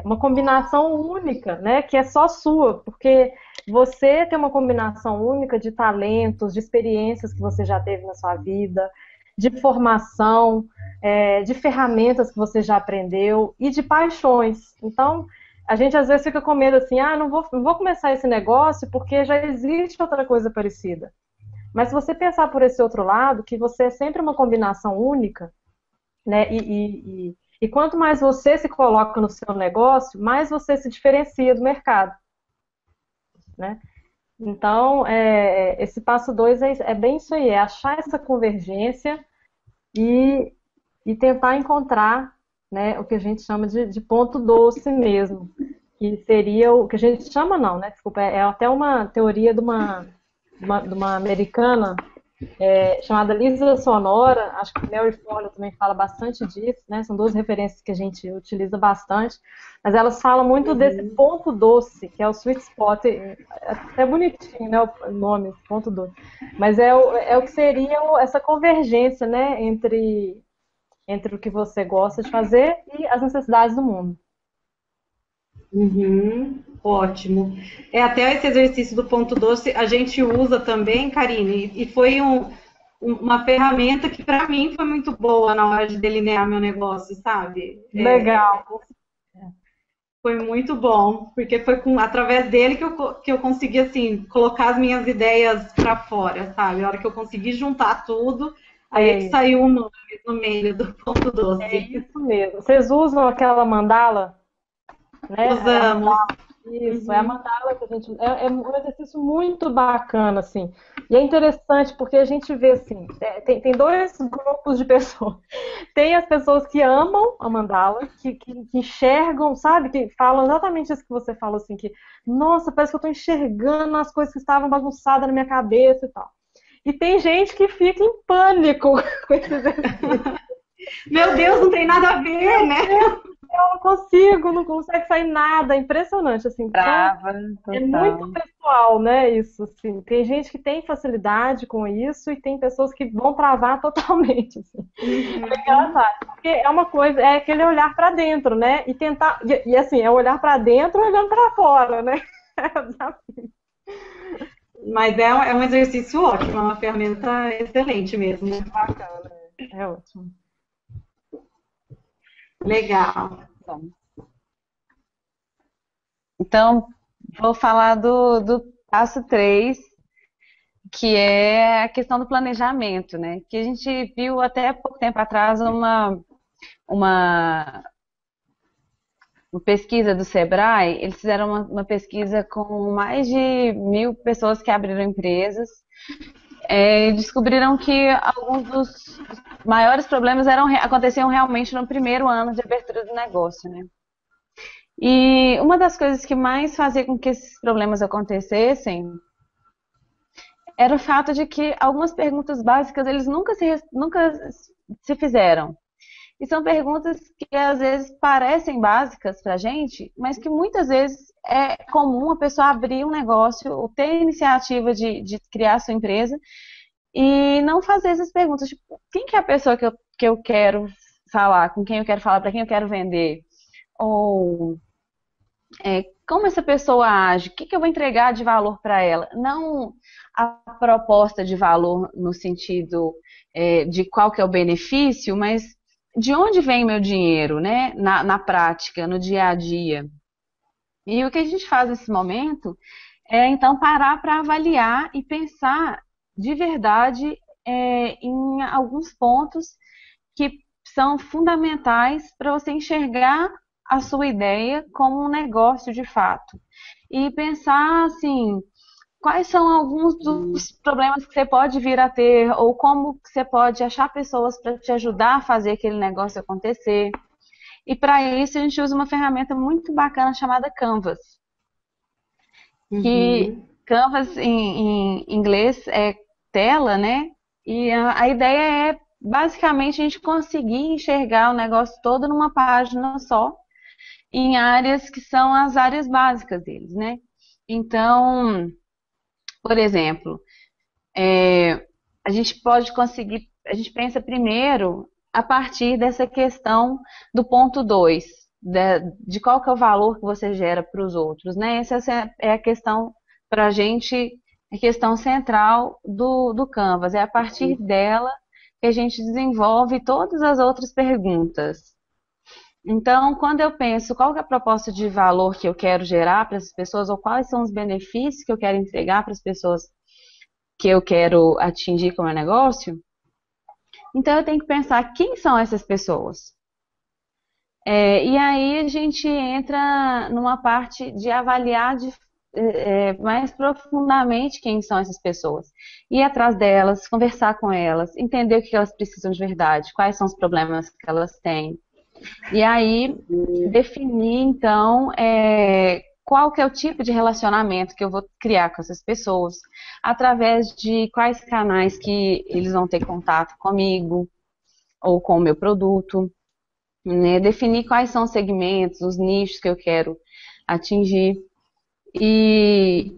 uma combinação única, né, que é só sua, porque você tem uma combinação única de talentos, de experiências que você já teve na sua vida, de formação, de ferramentas que você já aprendeu e de paixões. Então, a gente às vezes fica com medo assim, não vou começar esse negócio porque já existe outra coisa parecida. Mas se você pensar por esse outro lado, que você é sempre uma combinação única, né, e quanto mais você se coloca no seu negócio, mais você se diferencia do mercado, né? Então, esse passo 2 é bem isso aí, é achar essa convergência e tentar encontrar, né, o que a gente chama de ponto doce mesmo, que seria o que a gente chama não, né? Desculpa, é até uma teoria de uma americana chamada Lisa Sonora, acho que Mary Forleo também fala bastante disso, né? São duas referências que a gente utiliza bastante, mas elas falam muito desse ponto doce, que é o sweet spot, é até bonitinho, né, o nome, ponto doce, mas é o que seria essa convergência, né, entre o que você gosta de fazer e as necessidades do mundo. Ótimo. Até esse exercício do ponto doce a gente usa também, Karine, e foi uma ferramenta que para mim foi muito boa na hora de delinear meu negócio, sabe? Legal. Foi muito bom, porque foi através dele que eu consegui, assim, colocar as minhas ideias para fora, sabe? A hora que eu consegui juntar tudo, aí é que É, saiu o nome no meio do ponto é 12. isso mesmo. Vocês usam aquela mandala, né? Usamos. Isso, é a Uhum. mandala que a gente. É um exercício muito bacana, assim. E é interessante porque a gente vê assim, tem dois grupos de pessoas. Tem as pessoas que amam a mandala, que enxergam, sabe? Que falam exatamente isso que você falou, assim, que, nossa, parece que eu estou enxergando as coisas que estavam bagunçadas na minha cabeça e tal. E tem gente que fica em pânico com esse exercício. Meu Deus, não tem nada a ver, né? Eu não consigo, não consegue sair nada. É impressionante, assim. Então, Brava, é muito total. pessoal, né? Isso, assim. Tem gente que tem facilidade com isso e tem pessoas que vão travar totalmente, assim. É Uhum. engraçado, porque é uma coisa, é aquele olhar para dentro, né? E tentar, e assim, é olhar para dentro olhando para fora, né? Mas é um exercício ótimo, é uma ferramenta excelente mesmo. Bacana, é ótimo. Legal. Bom, então, vou falar do passo 3, que é a questão do planejamento, né? Que a gente viu até pouco tempo atrás uma, uma pesquisa do Sebrae. Eles fizeram uma pesquisa com mais de 1.000 pessoas que abriram empresas, e descobriram que alguns dos maiores problemas aconteciam realmente no primeiro ano de abertura do negócio, né? E uma das coisas que mais fazia com que esses problemas acontecessem era o fato de que algumas perguntas básicas eles nunca se fizeram. E são perguntas que às vezes parecem básicas para a gente, mas que muitas vezes é comum a pessoa abrir um negócio ou ter a iniciativa de criar sua empresa e não fazer essas perguntas. Tipo, quem que é a pessoa que eu quero falar, com quem eu quero falar, para quem eu quero vender? Ou como essa pessoa age, o que que eu vou entregar de valor para ela? Não a proposta de valor no sentido de qual que é o benefício, mas de onde vem meu dinheiro, né? Na prática, no dia a dia. E o que a gente faz nesse momento é então parar para avaliar e pensar de verdade em alguns pontos que são fundamentais para você enxergar a sua ideia como um negócio de fato. E pensar assim, quais são alguns dos problemas que você pode vir a ter, ou como que você pode achar pessoas para te ajudar a fazer aquele negócio acontecer. E para isso a gente usa uma ferramenta muito bacana chamada Canvas, que Uhum. Canvas em inglês é tela, né? E a ideia é basicamente a gente conseguir enxergar o negócio todo numa página só, em áreas que são as áreas básicas deles, né? Então, por exemplo, a gente pode conseguir, a gente pensa primeiro a partir dessa questão do ponto 2, de qual que é o valor que você gera para os outros, né? Essa é a questão para a gente, a questão central do Canvas. É a partir dela que a gente desenvolve todas as outras perguntas. Então, quando eu penso qual que é a proposta de valor que eu quero gerar para essas pessoas, ou quais são os benefícios que eu quero entregar para as pessoas que eu quero atingir com o meu negócio, então eu tenho que pensar quem são essas pessoas. E aí a gente entra numa parte de avaliar mais profundamente quem são essas pessoas. Ir atrás delas, conversar com elas, entender o que elas precisam de verdade, quais são os problemas que elas têm. E aí definir, então, qual que é o tipo de relacionamento que eu vou criar com essas pessoas, através de quais canais que eles vão ter contato comigo ou com o meu produto, né? Definir quais são os segmentos, os nichos que eu quero atingir. E,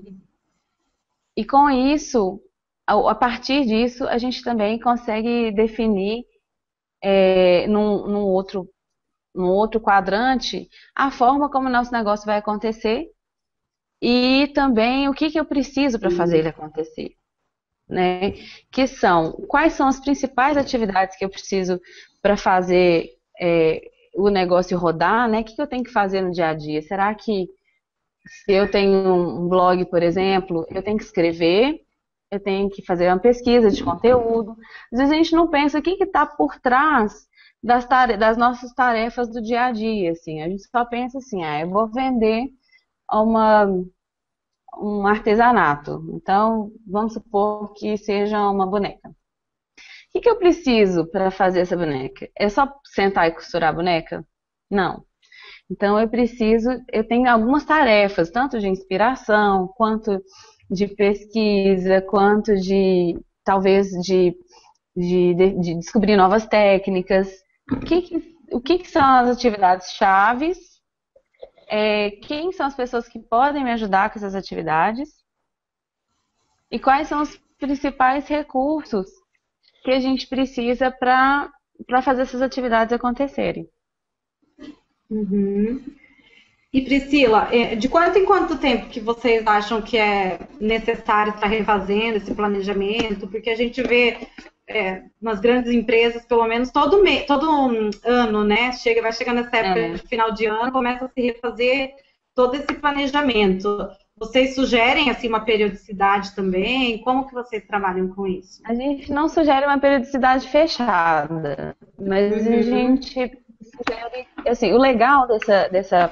e com isso, a partir disso, a gente também consegue definir num outro quadrante a forma como o nosso negócio vai acontecer e também o que que eu preciso para fazer ele acontecer, né? Que são, quais são as principais atividades que eu preciso para fazer o negócio rodar, né? O que eu tenho que fazer no dia a dia? Será que se eu tenho um blog, por exemplo, eu tenho que escrever, eu tenho que fazer uma pesquisa de conteúdo. Às vezes a gente não pensa o que está por trás das nossas tarefas do dia a dia, assim. A gente só pensa assim, eu vou vender uma, um artesanato. Então, vamos supor que seja uma boneca. O que eu preciso para fazer essa boneca? É só sentar e costurar a boneca? Não. Então eu tenho algumas tarefas, tanto de inspiração, quanto de pesquisa, quanto de talvez de descobrir novas técnicas. O que são as atividades chaves? Quem são as pessoas que podem me ajudar com essas atividades? E quais são os principais recursos que a gente precisa para fazer essas atividades acontecerem? Uhum. E Priscila, de quanto em quanto tempo que vocês acham que é necessário estar refazendo esse planejamento? Porque a gente vê nas grandes empresas, pelo menos todo ano, né? Vai chegando nessa época de final de ano, começa a se refazer todo esse planejamento. Vocês sugerem assim uma periodicidade também? Como que vocês trabalham com isso? A gente não sugere uma periodicidade fechada, mas a gente sugere, assim, o legal dessa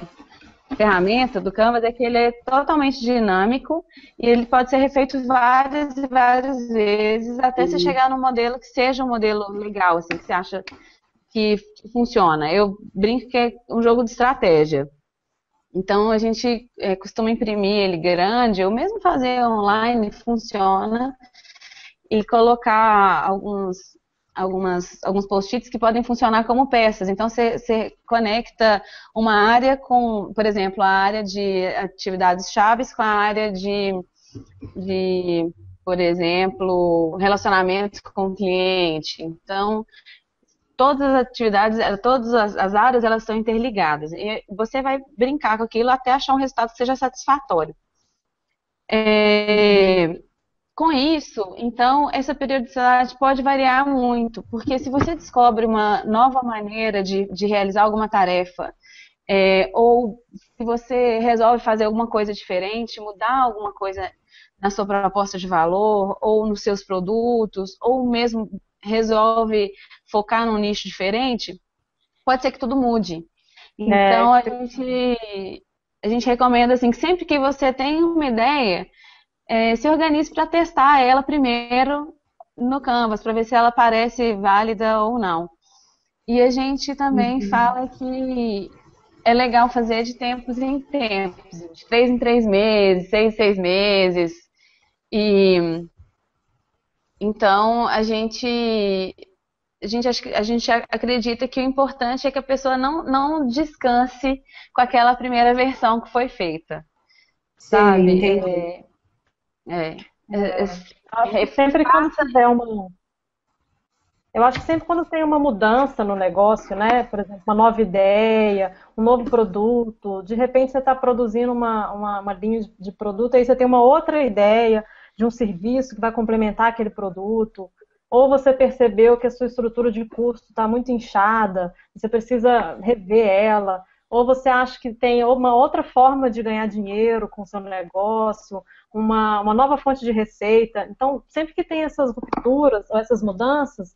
ferramenta do Canvas é que ele é totalmente dinâmico e ele pode ser refeito várias e várias vezes até você chegar num modelo que seja um modelo legal, assim, que você acha que funciona. Eu brinco que é um jogo de estratégia. Então, a gente costuma imprimir ele grande, ou mesmo fazer online, funciona, e colocar alguns post-its que podem funcionar como peças. Então, você conecta uma área com, por exemplo, a área de atividades chaves com a área de por exemplo, relacionamento com o cliente. Então, todas as atividades, todas as áreas, elas estão interligadas. E você vai brincar com aquilo até achar um resultado que seja satisfatório. Com isso, então, essa periodicidade pode variar muito, porque se você descobre uma nova maneira de realizar alguma tarefa, ou se você resolve fazer alguma coisa diferente, mudar alguma coisa na sua proposta de valor, ou nos seus produtos, ou mesmo resolve focar num nicho diferente, pode ser que tudo mude. Então, a gente recomenda assim, que sempre que você tem uma ideia, se organize para testar ela primeiro no Canvas, para ver se ela parece válida ou não. E a gente também fala que é legal fazer de tempos em tempos, de 3 em 3 meses, 6 em 6 meses. E então a gente acredita que o importante é que a pessoa não descanse com aquela primeira versão que foi feita. Sim, sabe? Entendi. Sempre quando tiver eu acho que sempre quando tem uma mudança no negócio, né? Por exemplo, uma nova ideia, um novo produto, de repente você está produzindo uma linha de produto, aí você tem uma outra ideia de um serviço que vai complementar aquele produto, ou você percebeu que a sua estrutura de custo está muito inchada, você precisa rever ela, ou você acha que tem uma outra forma de ganhar dinheiro com o seu negócio, uma nova fonte de receita. Então, sempre que tem essas rupturas ou essas mudanças,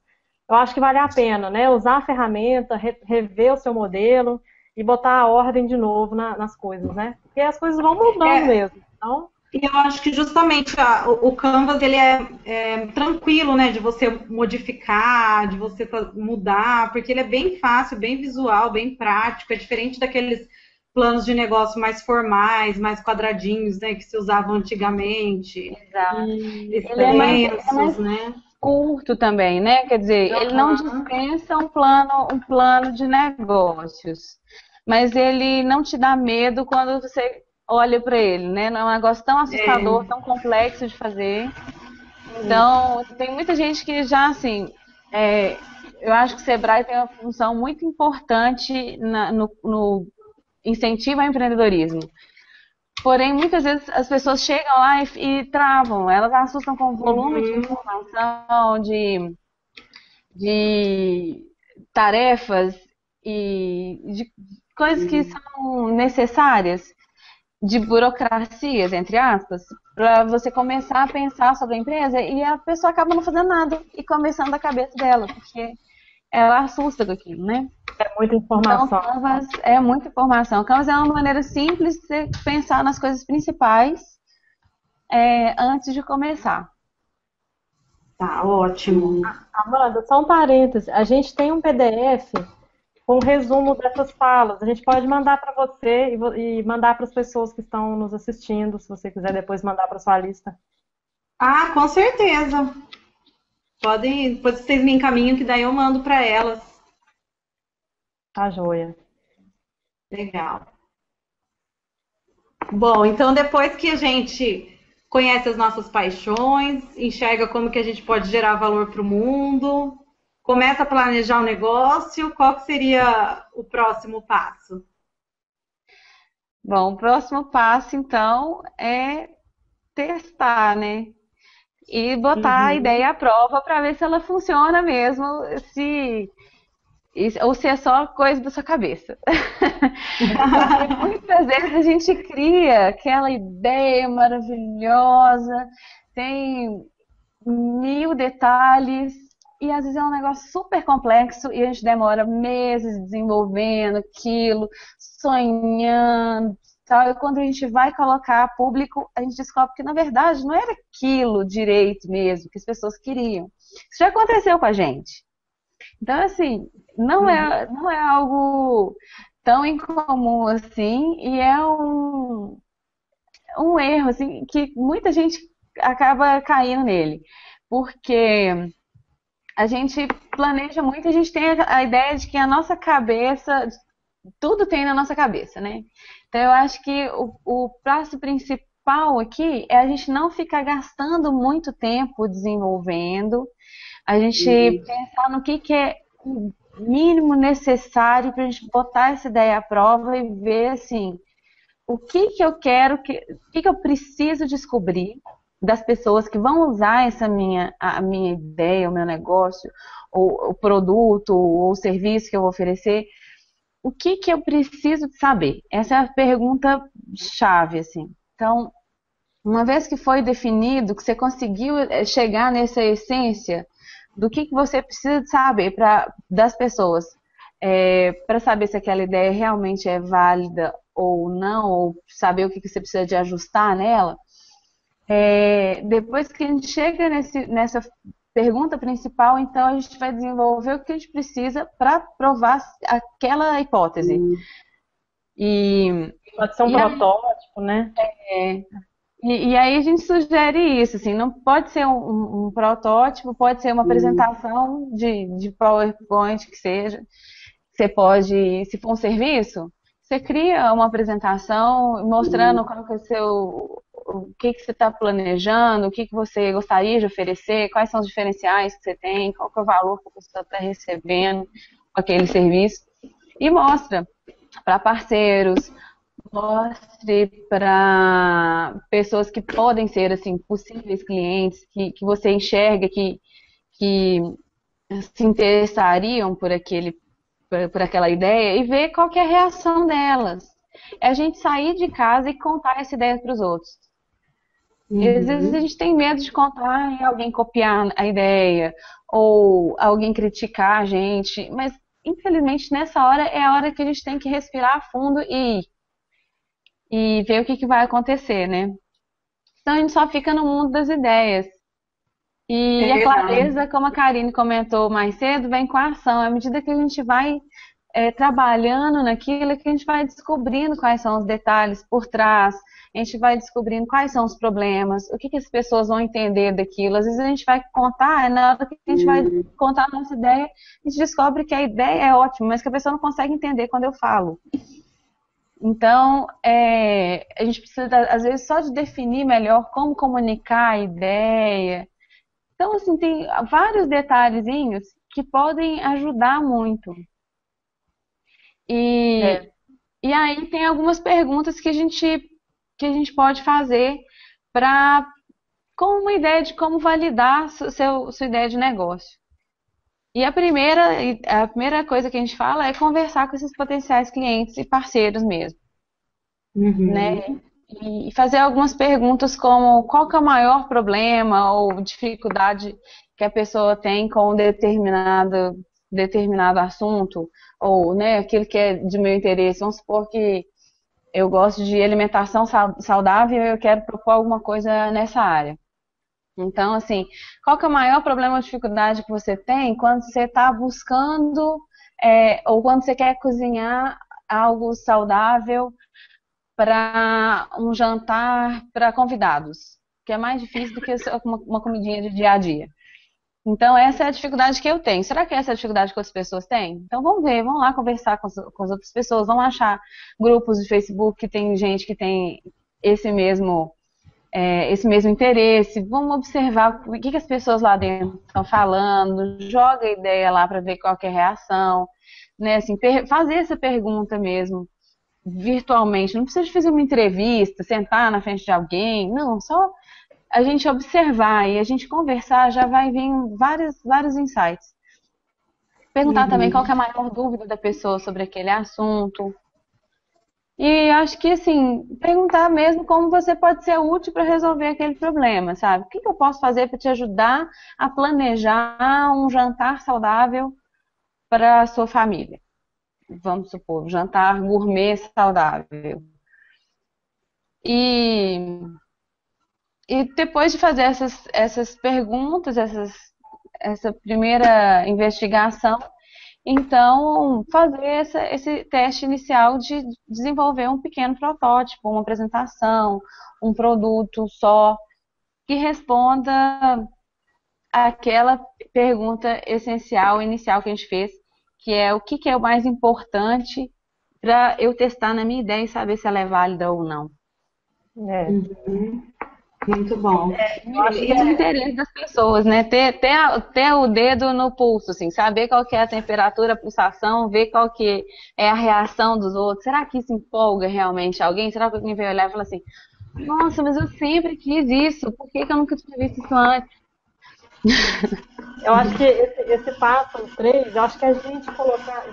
eu acho que vale a pena, né? Usar a ferramenta, rever o seu modelo e botar a ordem de novo nas coisas, né? Porque as coisas vão mudando mesmo. Então, e eu acho que justamente o Canvas ele é tranquilo, né? De você modificar, de você mudar, porque ele é bem fácil, bem visual, bem prático. É diferente daqueles planos de negócio mais formais, mais quadradinhos, né? Que se usavam antigamente. Exato. Ele é mais né? Curto também, né? Quer dizer, ele não dispensa um plano de negócios, mas ele não te dá medo quando você olha para ele, né? Não é um negócio tão assustador, tão complexo de fazer. Então, tem muita gente que já, assim, eu acho que o Sebrae tem uma função muito importante no incentivo ao empreendedorismo. Porém, muitas vezes as pessoas chegam lá e travam, elas assustam com o volume de informação, de tarefas, e de coisas que são necessárias, de burocracias, entre aspas, para você começar a pensar sobre a empresa e a pessoa acaba não fazendo nada e começando a cabeça dela, porque ela assusta com aquilo, né? É muita Então, informação. Canvas é muita informação. Canvas é uma maneira simples de você pensar nas coisas principais antes de começar. Tá, ótimo. Amanda, só um parêntese. A gente tem um PDF com resumo dessas falas. A gente pode mandar para você e mandar para as pessoas que estão nos assistindo, se você quiser depois mandar para sua lista. Ah, com certeza. Podem, depois vocês me encaminham que daí eu mando para elas. Tá, joia. Legal. Bom, então depois que a gente conhece as nossas paixões, enxerga como que a gente pode gerar valor para o mundo, começa a planejar o negócio, qual que seria o próximo passo? Bom, o próximo passo, então, é testar, né? E botar a ideia à prova para ver se ela funciona mesmo, ou se é só coisa da sua cabeça. Porque muitas vezes a gente cria aquela ideia maravilhosa, tem 1000 detalhes, e às vezes é um negócio super complexo e a gente demora meses desenvolvendo aquilo, sonhando, tal. E quando a gente vai colocar a público, a gente descobre que na verdade não era aquilo direito mesmo que as pessoas queriam. Isso já aconteceu com a gente. Então, assim, não é algo tão incomum assim, e é um erro assim, que muita gente acaba caindo nele. Porque a gente planeja muito, a gente tem a ideia de que a nossa cabeça, tudo tem na nossa cabeça, né? Então eu acho que o passo principal aqui é a gente não ficar gastando muito tempo desenvolvendo, a gente pensar no que é o mínimo necessário para a gente botar essa ideia à prova e ver assim, o que eu quero, o que eu preciso descobrir das pessoas que vão usar a minha ideia, o meu negócio, ou o produto, ou o serviço que eu vou oferecer. O que eu preciso de saber? Essa é a pergunta chave, assim. Então, uma vez que foi definido, que você conseguiu chegar nessa essência do que você precisa de saber das pessoas, para saber se aquela ideia realmente é válida ou não, ou saber o que você precisa de ajustar nela, depois que a gente chega nessa pergunta principal, então a gente vai desenvolver o que a gente precisa para provar aquela hipótese. Pode ser um protótipo, né? E aí a gente sugere isso, assim, não pode ser um protótipo, pode ser uma apresentação de PowerPoint que seja. Você pode, se for um serviço, você cria uma apresentação mostrando qual que é o que você está planejando, o que você gostaria de oferecer, quais são os diferenciais que você tem, qual que é o valor que a pessoa está recebendo com aquele serviço. E mostra para parceiros, mostre para pessoas que podem ser assim, possíveis clientes, que você enxerga que se interessariam por aquela ideia e ver qual que é a reação delas. É a gente sair de casa e contar essa ideia para os outros. E às vezes a gente tem medo de contar e alguém copiar a ideia, ou alguém criticar a gente, mas infelizmente nessa hora é a hora que a gente tem que respirar a fundo e ver o que vai acontecer, né? Então a gente só fica no mundo das ideias. E a clareza, como a Karine comentou mais cedo, vem com a ação. À medida que a gente vai trabalhando naquilo, que a gente vai descobrindo quais são os detalhes por trás, a gente vai descobrindo quais são os problemas, o que as pessoas vão entender daquilo. Às vezes a gente vai contar, na hora que a gente vai contar a nossa ideia, a gente descobre que a ideia é ótima, mas que a pessoa não consegue entender quando eu falo. Então, a gente precisa, às vezes, só de definir melhor como comunicar a ideia. Então, assim, tem vários detalhezinhos que podem ajudar muito. E aí tem algumas perguntas que a gente pode fazer com uma ideia de como validar sua ideia de negócio. E a primeira coisa que a gente fala é conversar com esses potenciais clientes e parceiros mesmo, né? Uhum. E fazer algumas perguntas como qual que é o maior problema ou dificuldade que a pessoa tem com um determinado assunto, ou, né, aquilo que é de meu interesse. Vamos supor que eu gosto de alimentação saudável e eu quero propor alguma coisa nessa área. Então, assim, qual que é o maior problema ou dificuldade que você tem quando você está buscando, ou quando você quer cozinhar algo saudável para um jantar para convidados, que é mais difícil do que só uma comidinha de dia a dia. Então, essa é a dificuldade que eu tenho. Será que essa é a dificuldade que outras pessoas têm? Então, vamos ver, vamos lá conversar com as outras pessoas, vamos achar grupos de Facebook que tem gente que tem esse mesmo, esse mesmo interesse, vamos observar o que as pessoas lá dentro estão falando, joga a ideia lá para ver qual que é a reação, né? Assim, fazer essa pergunta mesmo virtualmente, não precisa de fazer uma entrevista, sentar na frente de alguém, não, só a gente observar e a gente conversar, já vai vir vários insights. Perguntar também qual que é a maior dúvida da pessoa sobre aquele assunto. E acho que, assim, perguntar mesmo como você pode ser útil para resolver aquele problema, sabe? O que eu posso fazer para te ajudar a planejar um jantar saudável para a sua família? Vamos supor, um jantar gourmet saudável. E depois de fazer essas perguntas, essa primeira investigação, então fazer esse teste inicial de desenvolver um pequeno protótipo, uma apresentação, um produto só, que responda àquela pergunta essencial, inicial que a gente fez, que é o que é o mais importante para eu testar na minha ideia e saber se ela é válida ou não. Muito bom. Eu acho que é o interesse das pessoas, né? Ter o dedo no pulso, assim, saber qual que é a temperatura, a pulsação, ver qual que é a reação dos outros. Será que isso empolga realmente alguém? Será que alguém vai olhar e falar assim, nossa, mas eu sempre quis isso, por que eu nunca tinha visto isso antes? Eu acho que esse passo 3, eu acho que a gente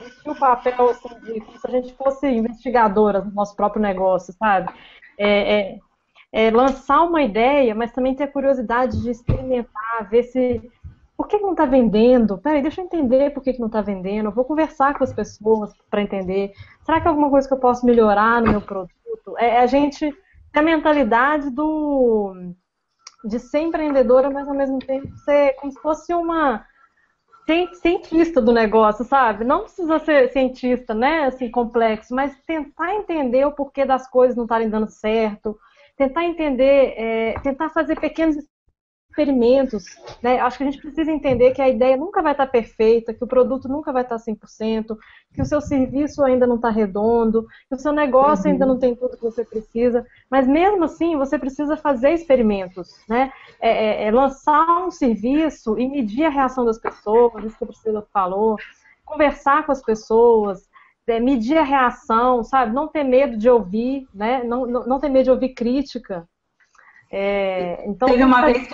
vestir o papel assim, de como se a gente fosse investigadora do nosso próprio negócio, sabe? Lançar uma ideia, mas também ter a curiosidade de experimentar, ver se. Por que não está vendendo? Peraí, deixa eu entender por que não está vendendo. Eu vou conversar com as pessoas para entender. Será que é alguma coisa que eu posso melhorar no meu produto? A gente ter a mentalidade de ser empreendedora, mas ao mesmo tempo ser como se fosse uma cientista do negócio, sabe? Não precisa ser cientista, né, assim, complexo, mas tentar entender o porquê das coisas não estarem dando certo, tentar entender, tentar fazer pequenos experimentos, né? Acho que a gente precisa entender que a ideia nunca vai estar perfeita, que o produto nunca vai estar 100%, que o seu serviço ainda não está redondo, que o seu negócio ainda não tem tudo que você precisa, mas mesmo assim você precisa fazer experimentos, né? Lançar um serviço e medir a reação das pessoas, isso que a Priscila falou, conversar com as pessoas, medir a reação, sabe? Não ter medo de ouvir, né? Não ter medo de ouvir crítica. Então, teve uma vez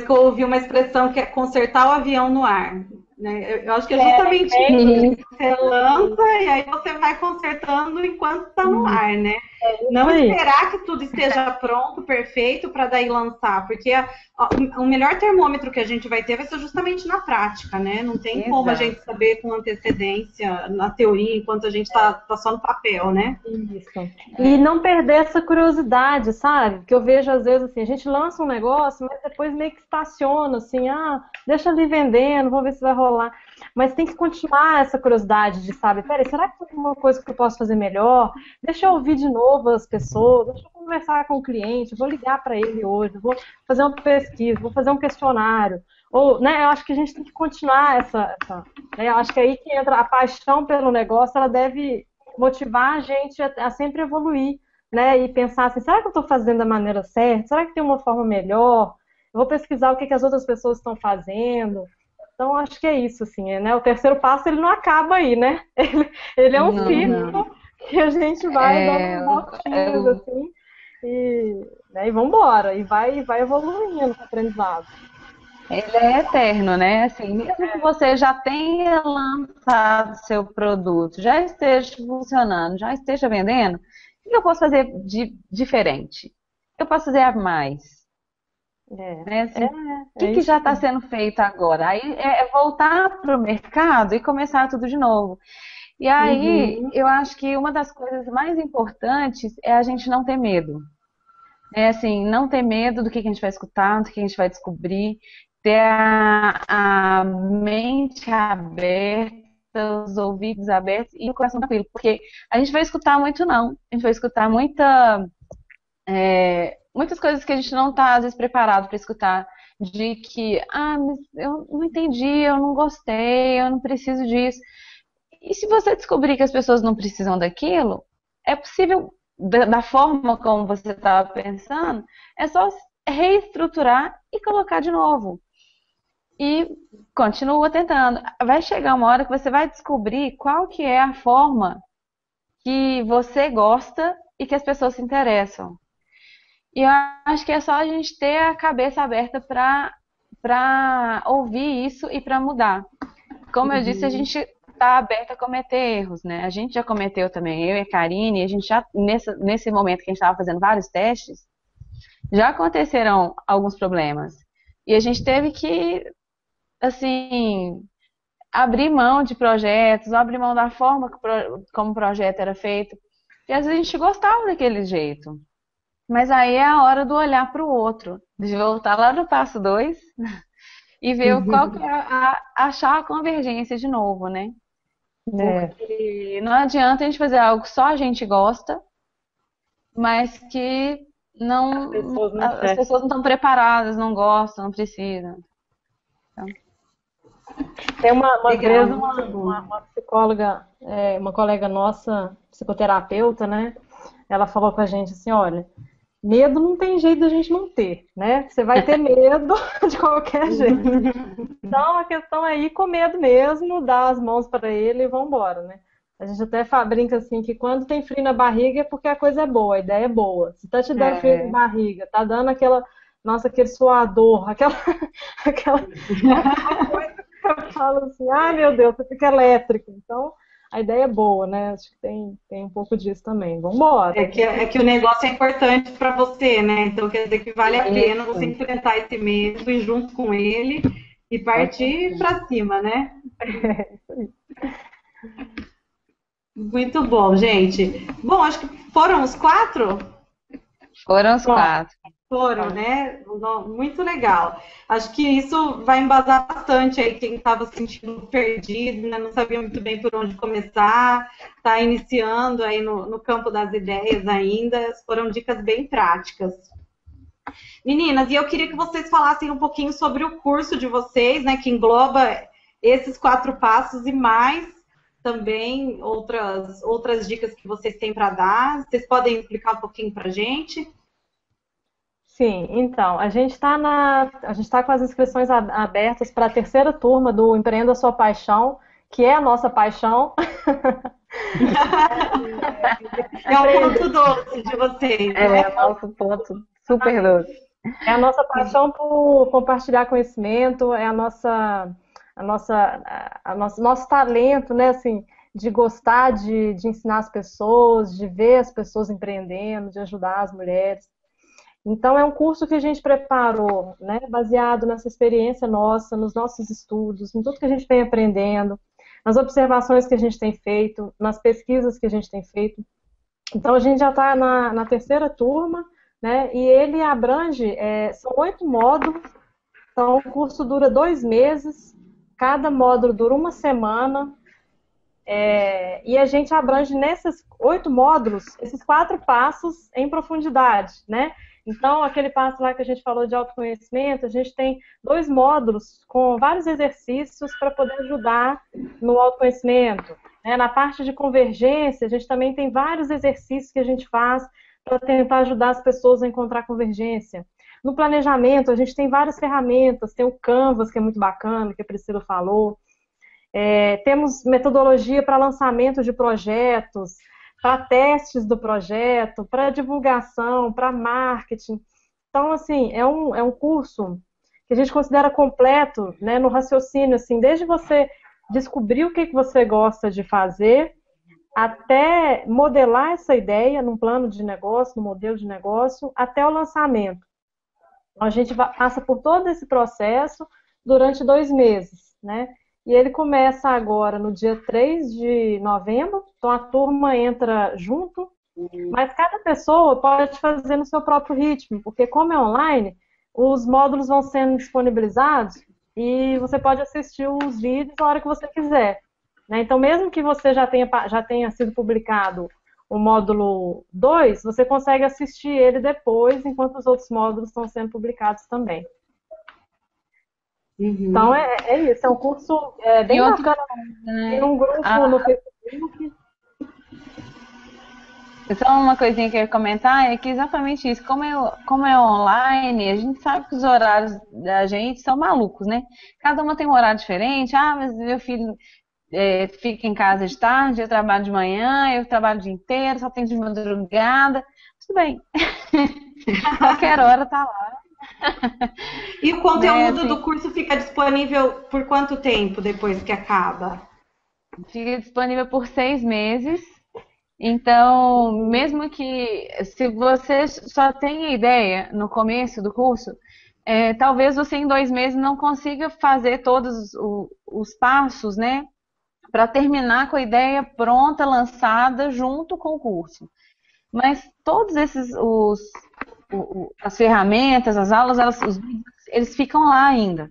que eu ouvi uma expressão que é consertar o avião no ar. Né? Eu acho que é justamente isso. Você lança e aí você vai consertando enquanto está no ar, né? Não esperar que tudo esteja pronto, perfeito, para daí lançar. Porque o melhor termômetro que a gente vai ter vai ser justamente na prática, né? Não tem como a gente saber com antecedência, na teoria, enquanto a gente está só no papel, né? Isso. E não perder essa curiosidade, sabe? Porque eu vejo, às vezes, assim, a gente lança um negócio, mas depois meio que estaciona, assim, deixa ali vendendo, vamos ver se vai rolar. Mas tem que continuar essa curiosidade de, sabe, peraí, será que tem alguma coisa que eu posso fazer melhor? Deixa eu ouvir de novo as pessoas, deixa eu conversar com o cliente, vou ligar para ele hoje, vou fazer uma pesquisa, vou fazer um questionário. Ou, né, eu acho que a gente tem que continuar né, eu acho que é aí que entra a paixão pelo negócio, ela deve motivar a gente a sempre evoluir, né, e pensar assim, será que eu estou fazendo da maneira certa? Será que tem uma forma melhor? Eu vou pesquisar o que as outras pessoas estão fazendo. Então, acho que é isso, assim, né? O terceiro passo, ele não acaba aí, né? Ele é um ciclo que a gente vai dando voltinhas, assim, e vamos embora, e vai evoluindo o aprendizado. Ele é eterno, né? Assim, mesmo que você já tenha lançado seu produto, já esteja funcionando, já esteja vendendo, o que eu posso fazer de diferente? O que eu posso fazer a mais? É, Né? Assim, o que é que isso já está mesmo. sendo feito agora? Aí é voltar para o mercado e começar tudo de novo. E aí, Uhum, eu acho que uma das coisas mais importantes é a gente não ter medo. É assim, não ter medo do que a gente vai escutar, do que a gente vai descobrir, ter a mente aberta, os ouvidos abertos e o coração tranquilo, porque a gente vai escutar muito não, a gente vai escutar muitas coisas que a gente não está às vezes preparado para escutar, de que, mas eu não entendi, eu não gostei, eu não preciso disso. E se você descobrir que as pessoas não precisam daquilo, é possível, da forma como você estava pensando, é só reestruturar e colocar de novo. E continua tentando. Vai chegar uma hora que você vai descobrir qual que é a forma que você gosta e que as pessoas se interessam. E eu acho que é só a gente ter a cabeça aberta para ouvir isso e para mudar. Como eu disse, a uhum. gente está aberto a cometer erros, né? A gente já cometeu também, eu e a Karine, a gente já, nesse momento que a gente estava fazendo vários testes, já aconteceram alguns problemas. E a gente teve que, assim, abrir mão de projetos, abrir mão da forma como o projeto era feito. E às vezes a gente gostava daquele jeito. Mas aí é a hora do olhar para o outro, de voltar lá no passo 2 e ver qual que é achar a convergência de novo, né? É, Porque não adianta a gente fazer algo que só a gente gosta, mas que as não, pessoas não as querem. pessoas não estão preparadas, não gostam, não precisam. Então, Tem uma Legal, vez muito bom. uma psicóloga, uma colega nossa, psicoterapeuta, né? Ela falou com a gente assim, olha, medo não tem jeito da gente não ter, né? Você vai ter medo de qualquer jeito. Então a questão é ir com medo mesmo, dar as mãos para ele e vamos embora, né? A gente até brinca assim que quando tem frio na barriga é porque a coisa é boa, a ideia é boa. Se tá te dando frio na é, barriga, tá dando nossa, aquele suador, aquela, aquela coisa que eu falo assim, ah, meu Deus, você fica elétrico. Então, a ideia é boa, né? Acho que tem um pouco disso também. Vamos embora. É que o negócio é importante para você, né? Então quer dizer que vale a pena você isso, enfrentar esse medo e junto com ele e Com partir certeza. para cima, né? Muito bom, gente. Bom, acho que foram os quatro? foram os Bom, quatro. Foram, né? Muito legal. Acho que isso vai embasar bastante aí quem estava se sentindo perdido, né? Não sabia muito bem por onde começar, está iniciando aí no campo das ideias ainda. Foram dicas bem práticas. Meninas, e eu queria que vocês falassem um pouquinho sobre o curso de vocês, né? Que engloba esses 4 passos e mais também outras dicas que vocês têm para dar. Vocês podem explicar um pouquinho para a gente? sim, então, a gente tá com as inscrições abertas para a terceira turma do Empreenda Sua Paixão, que é a nossa paixão. É o ponto Empreender. doce de vocês, É né? o nosso ponto super doce. É a nossa paixão por compartilhar conhecimento, é nosso talento, né, assim, de gostar de ensinar as pessoas, de ver as pessoas empreendendo, de ajudar as mulheres. Então, é um curso que a gente preparou, né, baseado nessa experiência nossa, nos nossos estudos, em tudo que a gente vem aprendendo, nas observações que a gente tem feito, nas pesquisas que a gente tem feito. Então, a gente já está na terceira turma, né, e ele abrange, são 8 módulos, então o curso dura 2 meses, cada módulo dura uma semana, e a gente abrange nesses 8 módulos esses 4 passos em profundidade, né? Então, aquele passo lá que a gente falou de autoconhecimento, a gente tem 2 módulos com vários exercícios para poder ajudar no autoconhecimento. Né? Na parte de convergência, a gente também tem vários exercícios que a gente faz para tentar ajudar as pessoas a encontrar convergência. No planejamento, a gente tem várias ferramentas, tem o Canvas, que é muito bacana, que a Priscila falou. Temos metodologia para lançamento de projetos, para testes do projeto, para divulgação, para marketing. Então, assim, é um curso que a gente considera completo, né, no raciocínio, assim, desde você descobrir o que você gosta de fazer, até modelar essa ideia num plano de negócio, num modelo de negócio, até o lançamento. Então, a gente passa por todo esse processo durante 2 meses, né? E ele começa agora no dia 3 de novembro, então a turma entra junto, mas cada pessoa pode fazer no seu próprio ritmo, porque como é online, os módulos vão sendo disponibilizados e você pode assistir os vídeos a hora que você quiser, né? Então, mesmo que você já tenha sido publicado o módulo 2, você consegue assistir ele depois, enquanto os outros módulos estão sendo publicados também. Então, é isso, é um curso bem bacana. Tem um grupo no Facebook. Só uma coisinha que eu ia comentar é que exatamente isso, como é online, a gente sabe que os horários da gente são malucos, né? Cada uma tem um horário diferente. Ah, mas meu filho fica em casa de tarde, eu trabalho de manhã, eu trabalho o dia inteiro, só tenho de madrugada. Tudo bem. Qualquer hora tá lá. E o conteúdo do curso fica disponível por quanto tempo depois que acaba? Fica disponível por 6 meses. Então, mesmo que se você só tenha ideia no começo do curso, talvez você em 2 meses não consiga fazer todos os passos, né, para terminar com a ideia pronta, lançada, junto com o curso. Mas todos esses, as ferramentas, as aulas, os vídeos, eles ficam lá ainda.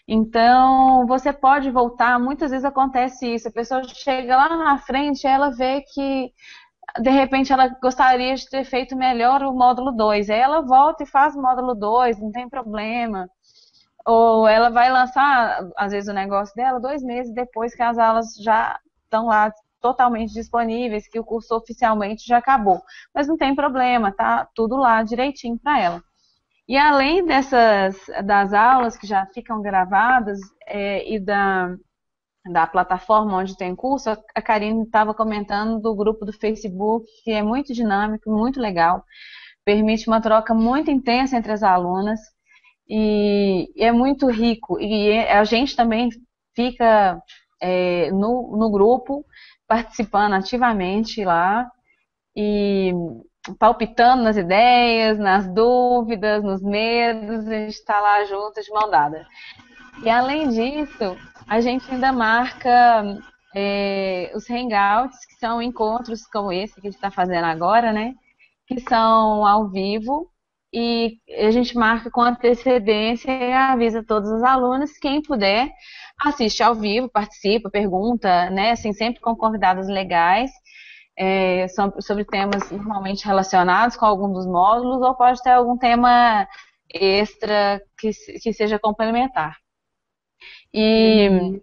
Então, você pode voltar, muitas vezes acontece isso, a pessoa chega lá na frente e ela vê que, de repente, ela gostaria de ter feito melhor o módulo 2, aí ela volta e faz o módulo 2, não tem problema. Ou ela vai lançar, às vezes, o negócio dela 2 meses depois que as aulas já estão lá totalmente disponíveis, que o curso oficialmente já acabou. Mas não tem problema, tá tudo lá direitinho para ela. E além das aulas que já ficam gravadas e da plataforma onde tem curso, a Karine estava comentando do grupo do Facebook, que é muito dinâmico, muito legal, permite uma troca muito intensa entre as alunas e é muito rico. E a gente também fica no grupo, participando ativamente lá e palpitando nas ideias, nas dúvidas, nos medos, a gente está lá junto de mão dada. E além disso, a gente ainda marca os hangouts, que são encontros como esse que a gente está fazendo agora, né? Que são ao vivo, e a gente marca com antecedência e avisa todos os alunos, quem puder, assiste ao vivo, participa, pergunta, né? Assim, sempre com convidados legais. Sobre temas normalmente relacionados com algum dos módulos, ou pode ter algum tema extra que seja complementar. E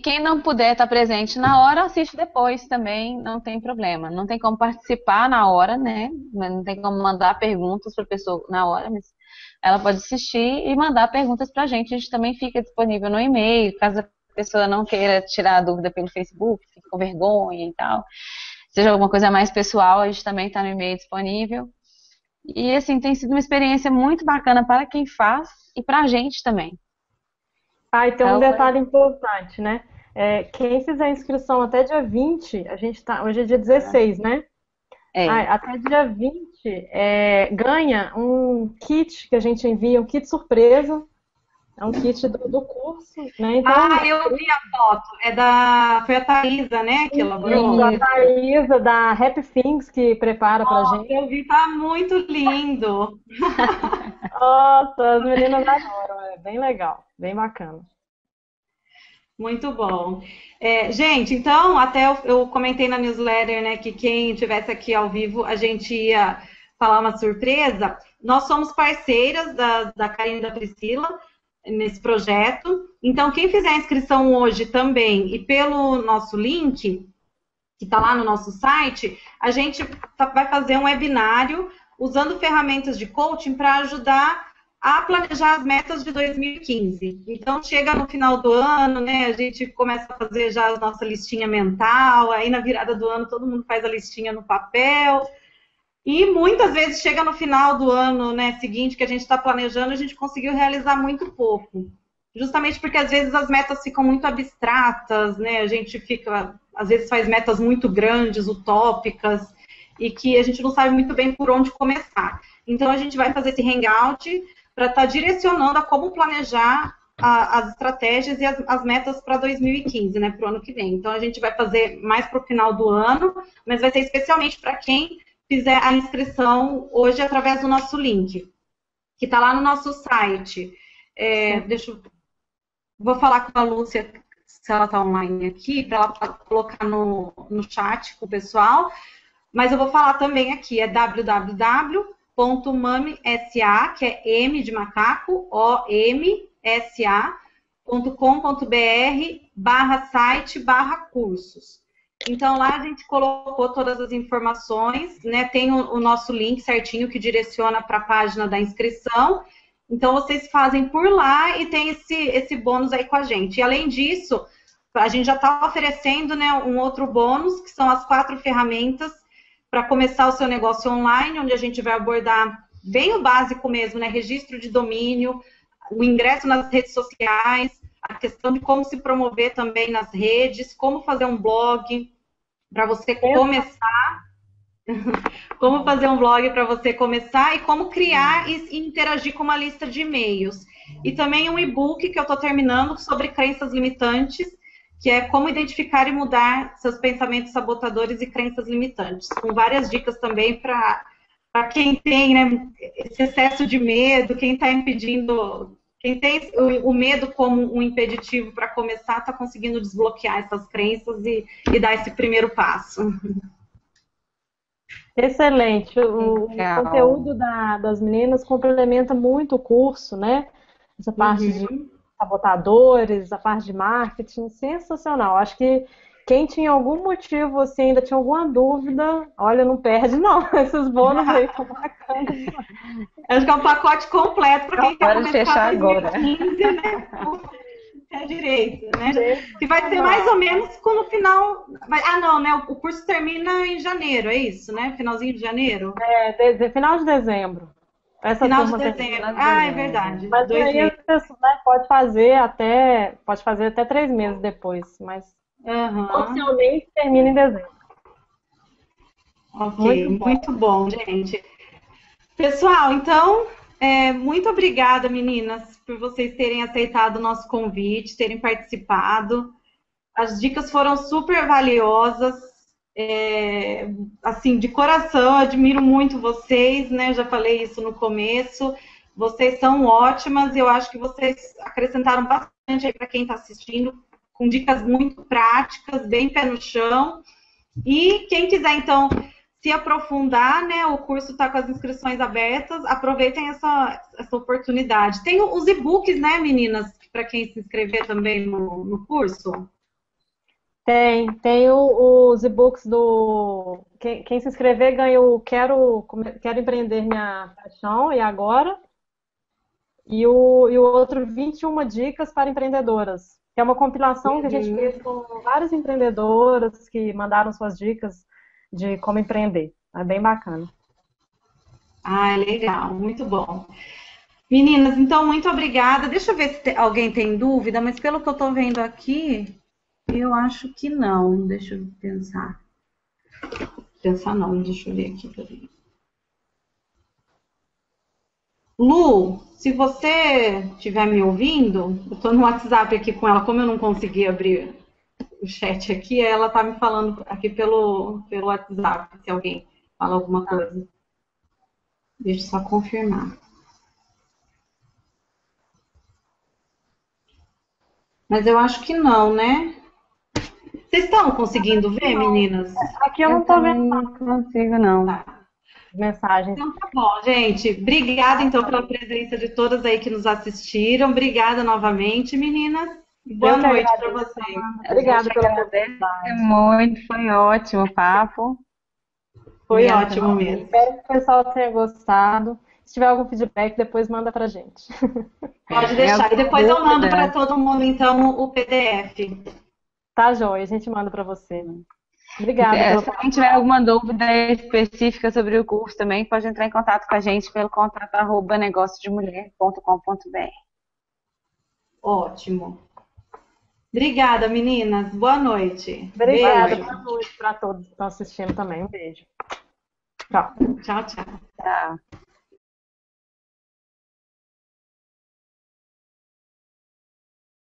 quem não puder estar presente na hora, assiste depois também, não tem problema. Não tem como participar na hora, né? Não tem como mandar perguntas para a pessoa na hora, mas ela pode assistir e mandar perguntas para a gente também fica disponível no e-mail, caso a pessoa não queira tirar a dúvida pelo Facebook, fique com vergonha e tal. Seja alguma coisa mais pessoal, a gente também está no e-mail disponível. E, assim, tem sido uma experiência muito bacana para quem faz e para a gente também. E tem um detalhe importante, né? Quem fizer inscrição até dia 20, hoje é dia 16, né? Até dia 20, ganha um kit que a gente envia, um kit surpresa. É um kit do curso, né? Então, eu vi a foto. Foi a Thaisa, né, que elaborou? A Thaisa, da Happy Things, que prepara pra gente. Eu vi, tá muito lindo. Nossa, as meninas adoram. É bem legal, bem bacana. Muito bom. Gente, então, até eu comentei na newsletter, né, que quem estivesse aqui ao vivo, a gente ia falar uma surpresa. Nós somos parceiras da Karine e da Priscila nesse projeto. Então, quem fizer a inscrição hoje também e pelo nosso link, que está lá no nosso site, a gente vai fazer um webinário usando ferramentas de coaching para ajudar a planejar as metas de 2015. Então, chega no final do ano, né, a gente começa a fazer já a nossa listinha mental, aí na virada do ano todo mundo faz a listinha no papel. E muitas vezes chega no final do ano, né, seguinte que a gente está planejando, a gente conseguiu realizar muito pouco. Justamente porque às vezes as metas ficam muito abstratas, né? A gente fica, às vezes faz metas muito grandes, utópicas, e que a gente não sabe muito bem por onde começar. Então a gente vai fazer esse hangout para estar direcionando a como planejar as estratégias e as metas para 2015, né, para o ano que vem. Então a gente vai fazer mais para o final do ano, mas vai ser especialmente para quem fizer a inscrição hoje através do nosso link, que está lá no nosso site. Vou falar com a Lúcia, se ela está online aqui, para ela colocar no chat com o pessoal, mas eu vou falar também aqui, é www.mamisa, que é M de macaco, omsa.com.br/site/cursos. Então, lá a gente colocou todas as informações, né? Tem o nosso link certinho que direciona para a página da inscrição. Então, vocês fazem por lá e tem esse bônus aí com a gente. E, além disso, a gente já está oferecendo, né, um outro bônus, que são as 4 ferramentas para começar o seu negócio online, onde a gente vai abordar bem o básico mesmo, né? Registro de domínio, o ingresso nas redes sociais, a questão de como se promover também nas redes, como fazer um blog para você começar, como fazer um blog para você começar e como criar e interagir com uma lista de e-mails. E também um e-book que eu estou terminando sobre crenças limitantes, que é como identificar e mudar seus pensamentos sabotadores e crenças limitantes, com várias dicas também para quem tem, né, esse excesso de medo, quem está impedindo, quem tem o medo como um impeditivo para começar, está conseguindo desbloquear essas crenças e dar esse primeiro passo. Excelente. O conteúdo das meninas complementa muito o curso, né? Essa parte de sabotadores, a parte de marketing, sensacional. Acho que quem tinha algum motivo, assim, ainda tinha alguma dúvida, olha, não perde não, esses bônus aí são bacanas. Acho que é um pacote completo para quem quer começar em 2015, né? É direito, né? Que vai ser mais ou menos no final... Ah, não, né? O curso termina em janeiro, é isso, né? Finalzinho de janeiro? Final de dezembro. Final de dezembro. É verdade. Mas aí a pessoa, né, pode fazer até 3 meses depois, mas oficialmente termina em dezembro. Ok, muito bom, gente. Pessoal, então, muito obrigada, meninas, por vocês terem aceitado o nosso convite, terem participado. As dicas foram super valiosas. Assim, de coração, admiro muito vocês, né? Já falei isso no começo. Vocês são ótimas e eu acho que vocês acrescentaram bastante aí para quem está assistindo, com dicas muito práticas, bem pé no chão. E quem quiser, então, se aprofundar, né? O curso está com as inscrições abertas, aproveitem essa oportunidade. Tem os e-books, né, meninas, para quem se inscrever também no curso? Tem os e-books do... Quem se inscrever ganha o Quero Empreender Minha Paixão, e agora? E o outro 21 Dicas para Empreendedoras, que é uma compilação que a gente fez com várias empreendedoras que mandaram suas dicas de como empreender. É bem bacana. Ah, legal, muito bom. Meninas, então, muito obrigada. Deixa eu ver se alguém tem dúvida, mas pelo que eu estou vendo aqui... Eu acho que não. Deixa eu pensar. Deixa eu ver aqui. Peraí. Lu, se você estiver me ouvindo, eu estou no WhatsApp aqui com ela, como eu não consegui abrir o chat aqui, ela está me falando aqui pelo WhatsApp, se alguém fala alguma coisa. Deixa eu só confirmar. Mas eu acho que não, né? Vocês estão conseguindo ver, meninas? Aqui eu não estou vendo. Não consigo, não. Tá. Mensagens. Então tá bom, gente. Obrigada, então, pela presença de todas aí que nos assistiram. Obrigada novamente, meninas. Boa noite para vocês. Obrigada pela oportunidade. Muito, foi ótimo o papo. Foi ótimo mesmo. Espero que o pessoal tenha gostado. Se tiver algum feedback, depois manda pra gente. Pode deixar. E depois eu mando para todo mundo, então, o PDF. Tá, joia. A gente manda pra você. Obrigada. Se alguém tiver alguma dúvida específica sobre o curso também, pode entrar em contato com a gente pelo contato@negociodemulher.com.br. Ótimo. Obrigada, meninas. Boa noite. Obrigada. Beijo. Boa noite para todos que estão assistindo também. Um beijo. Tchau. Tchau, tchau. Tchau.